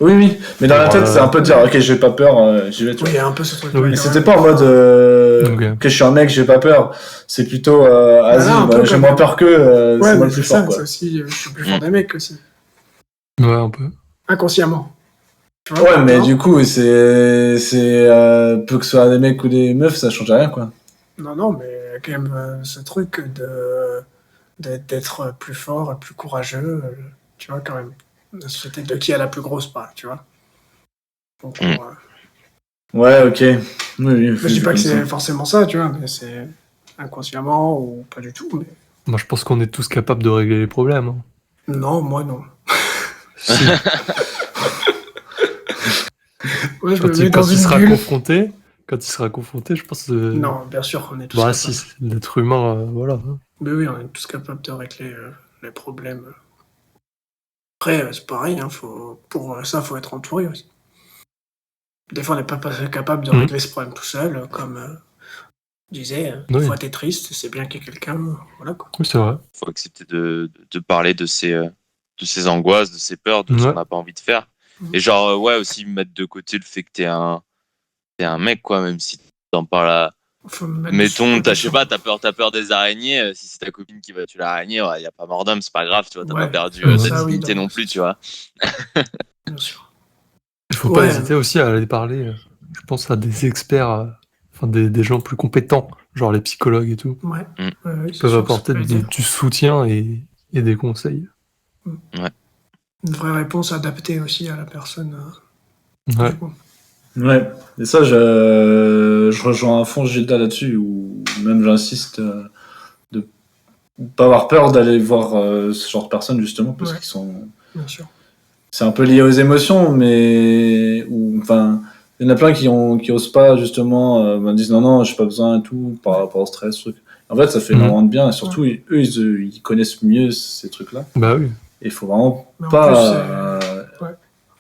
Oui, oui. Mais dans la tête, c'est un peu de dire, ouais. ok, j'ai pas peur, j'y vais, tu Oui, il y vois. a un peu ce truc. Oui. Mais c'était pas en mode, Ok. que je suis un mec, j'ai pas peur. C'est plutôt, vas-y, un peu j'ai comme- moins peur que, Ouais, c'est moi mais le plus c'est ça, fort, quoi. c'est aussi, je suis plus fort des mecs aussi. Ouais, un peu. Inconsciemment. Tu vois, Ouais, mais non du coup, peu que ce soit des mecs ou des meufs, ça change rien, quoi. Non, mais quand même, ce truc d'être plus fort, plus courageux, tu vois, quand même. La société de qui a la plus grosse part, tu vois. Donc, bon, Ouais, ok. Oui, oui, je dis pas que comme c'est ça. forcément ça, tu vois, mais c'est inconsciemment ou pas du tout. Mais... Moi je pense qu'on est tous capables de régler les problèmes. Hein. Non, moi non. Si. Moi, je Quand me mets il, dans quand il une sera bulle. confronté, je pense que... Non, bien sûr qu'on est tous Bah capables. si, l'être humain, voilà. Hein. Mais oui, on est tous capables de régler les problèmes. Après, c'est pareil, hein, pour ça, faut être entouré aussi. Des fois, on n'est pas capable de régler ce problème tout seul, comme je disais, des Oui. fois t'es triste, c'est bien qu'il y ait quelqu'un, voilà quoi. Oui, c'est vrai. Faut accepter de parler de ses angoisses, de ses peurs, de ce Ouais. qu'on n'a pas envie de faire. Et genre, ouais, aussi mettre de côté le fait que t'es un mec, quoi, même si t'en parles à. Faut me mettre Mettons, de je sais pas, t'as peur des araignées, si c'est ta copine qui va tuer l'araignée, y a pas mort d'homme, c'est pas grave, tu vois, t'as Ouais. pas perdu Ouais. ta Ça, oui, dignité non, non plus, tu vois. Bien sûr. Il faut Ouais. pas hésiter aussi à aller parler, je pense, à des experts, enfin des gens plus compétents genre les psychologues et tout, Ouais. Mm. Ouais, peuvent apporter du soutien et des conseils. Une vraie réponse adaptée aussi à la personne. Ouais. Du coup. Ouais, et ça, je rejoins à fond Gilda là-dessus, ou même j'insiste de pas avoir peur d'aller voir ce genre de personnes, justement, parce Ouais. qu'ils sont. Bien sûr. C'est un peu lié aux émotions, mais. Enfin, il y en a plein qui osent pas, justement, disent non, j'ai pas besoin et tout, par rapport au stress, truc. En fait, ça fait énormément de bien, et surtout, eux, ils connaissent mieux ces trucs-là. Bah oui. Et il faut vraiment Mais en pas plus, ouais.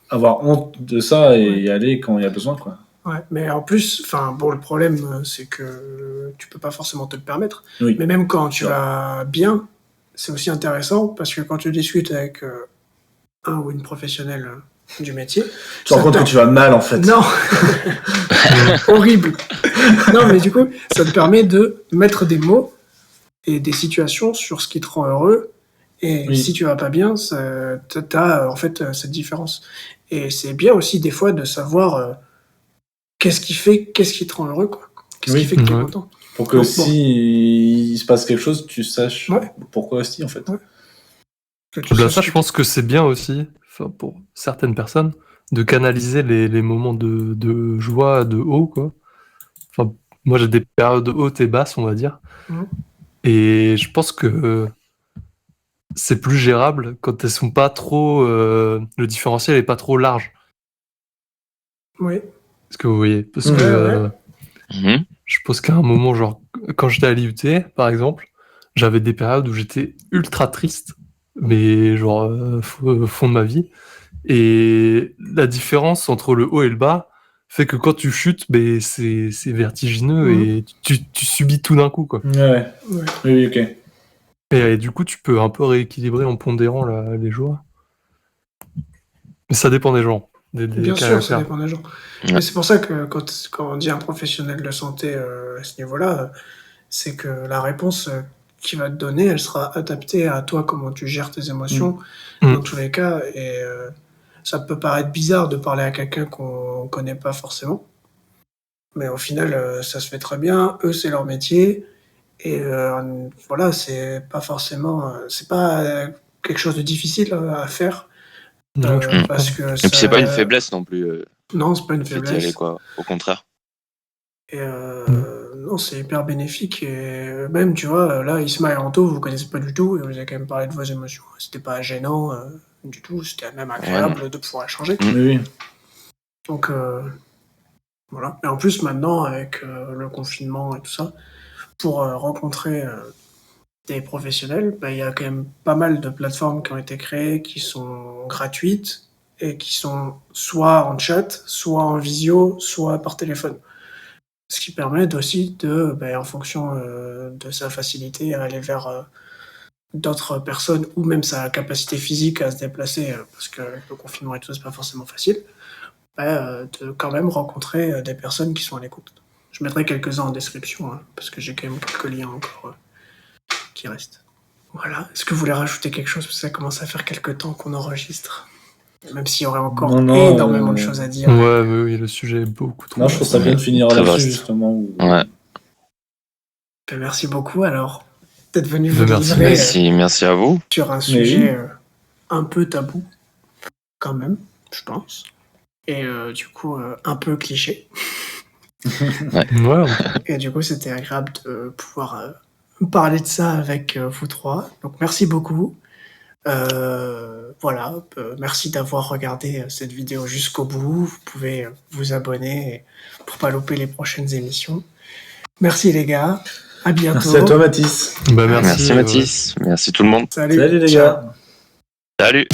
avoir honte de ça et Ouais. y aller quand il y a besoin, quoi. Ouais, mais en plus, bon, le problème, c'est que tu peux pas forcément te le permettre. Oui. Mais même quand tu Ouais. vas bien, c'est aussi intéressant parce que quand tu discutes avec un ou une professionnelle du métier, Tu te rends compte que tu vas mal, en fait. non, horrible. Non, mais du coup, ça te permet de mettre des mots et des situations sur ce qui te rend heureux. Et Oui. si tu vas pas bien, t'as en fait cette différence. Et c'est bien aussi des fois de savoir qu'est-ce qui te rend heureux, quoi. Qu'est-ce qui Oui. fait que t'es Ouais. content. Pour que Bon. si il se passe quelque chose, tu saches Ouais. pourquoi aussi, en fait. Ouais. Que tu Au-delà de saches ça, que- je pense que c'est bien aussi, enfin, pour certaines personnes, de canaliser les moments de joie, de haut, quoi. Enfin, moi, j'ai des périodes hautes et basses, on va dire. Mhm. Et je pense que c'est plus gérable quand elles sont pas trop... le différentiel est pas trop large. Oui. Est-ce que vous voyez? Parce Ouais, que ouais. Mhm. je pense qu'à un moment, genre, quand j'étais à l'IUT, par exemple, j'avais des périodes où j'étais ultra triste, mais genre, au fond de ma vie. Et la différence entre le haut et le bas fait que quand tu chutes, ben, c'est vertigineux Mhm. et tu subis tout d'un coup, quoi. Ouais. Ouais. Oui, ok. Et du coup, tu peux un peu rééquilibrer en pondérant les joies. Mais ça dépend des gens, des Bien sûr, ça caractères. dépend des gens. Ouais. Mais c'est pour ça que quand on dit un professionnel de santé à ce niveau-là, c'est que la réponse qu'il va te donner, elle sera adaptée à toi, comment tu gères tes émotions, Mm. dans tous les cas. Et ça peut paraître bizarre de parler à quelqu'un qu'on connaît pas forcément. Mais au final, ça se fait très bien. Eux, c'est leur métier. Et voilà, c'est pas forcément... c'est pas quelque chose de difficile à faire. Ouais, je comprends. Parce que Et puis c'est pas une faiblesse non plus, Non, c'est pas une le fait d'y faiblesse. aller, quoi. Au contraire. Et non, c'est hyper bénéfique. Et même, tu vois, là, Isma et Anto, vous connaissez pas du tout, et vous avez quand même parlé de vos émotions. C'était pas gênant du tout, c'était même agréable de pouvoir échanger. Oui, oui. Donc, voilà. Et en plus, maintenant, avec le confinement et tout ça, pour rencontrer des professionnels, bah, il y a quand même pas mal de plateformes qui ont été créées, qui sont gratuites, et qui sont soit en chat, soit en visio, soit par téléphone. Ce qui permet aussi de, en fonction de sa facilité à aller vers d'autres personnes ou même sa capacité physique à se déplacer, parce que le confinement et tout ça, c'est pas forcément facile, de quand même rencontrer des personnes qui sont à l'écoute. Je mettrai quelques-uns en description, hein, parce que j'ai quand même quelques liens encore qui restent. Voilà. Est-ce que vous voulez rajouter quelque chose? Parce que ça commence à faire quelques temps qu'on enregistre. Même s'il y aurait encore Non, énormément de choses à dire. Ouais, mais oui, le sujet est beaucoup trop. Non, je trouve ça bien de finir Très là-dessus, vaste. justement. Ouais. Merci beaucoup alors d'être venu Ben, vous merci. livrer Merci à vous. sur un Mais sujet oui. un peu tabou, quand même, je pense. Et du coup, un peu cliché. Ouais, Et du coup, c'était agréable de pouvoir parler de ça avec vous trois. Donc, merci beaucoup. Voilà, merci d'avoir regardé cette vidéo jusqu'au bout. Vous pouvez vous abonner pour pas louper les prochaines émissions. Merci les gars. À bientôt. Merci à toi, Mathis. bah, merci. Merci Mathis. Merci tout le monde. Salut. Salut les Ciao. gars. Salut.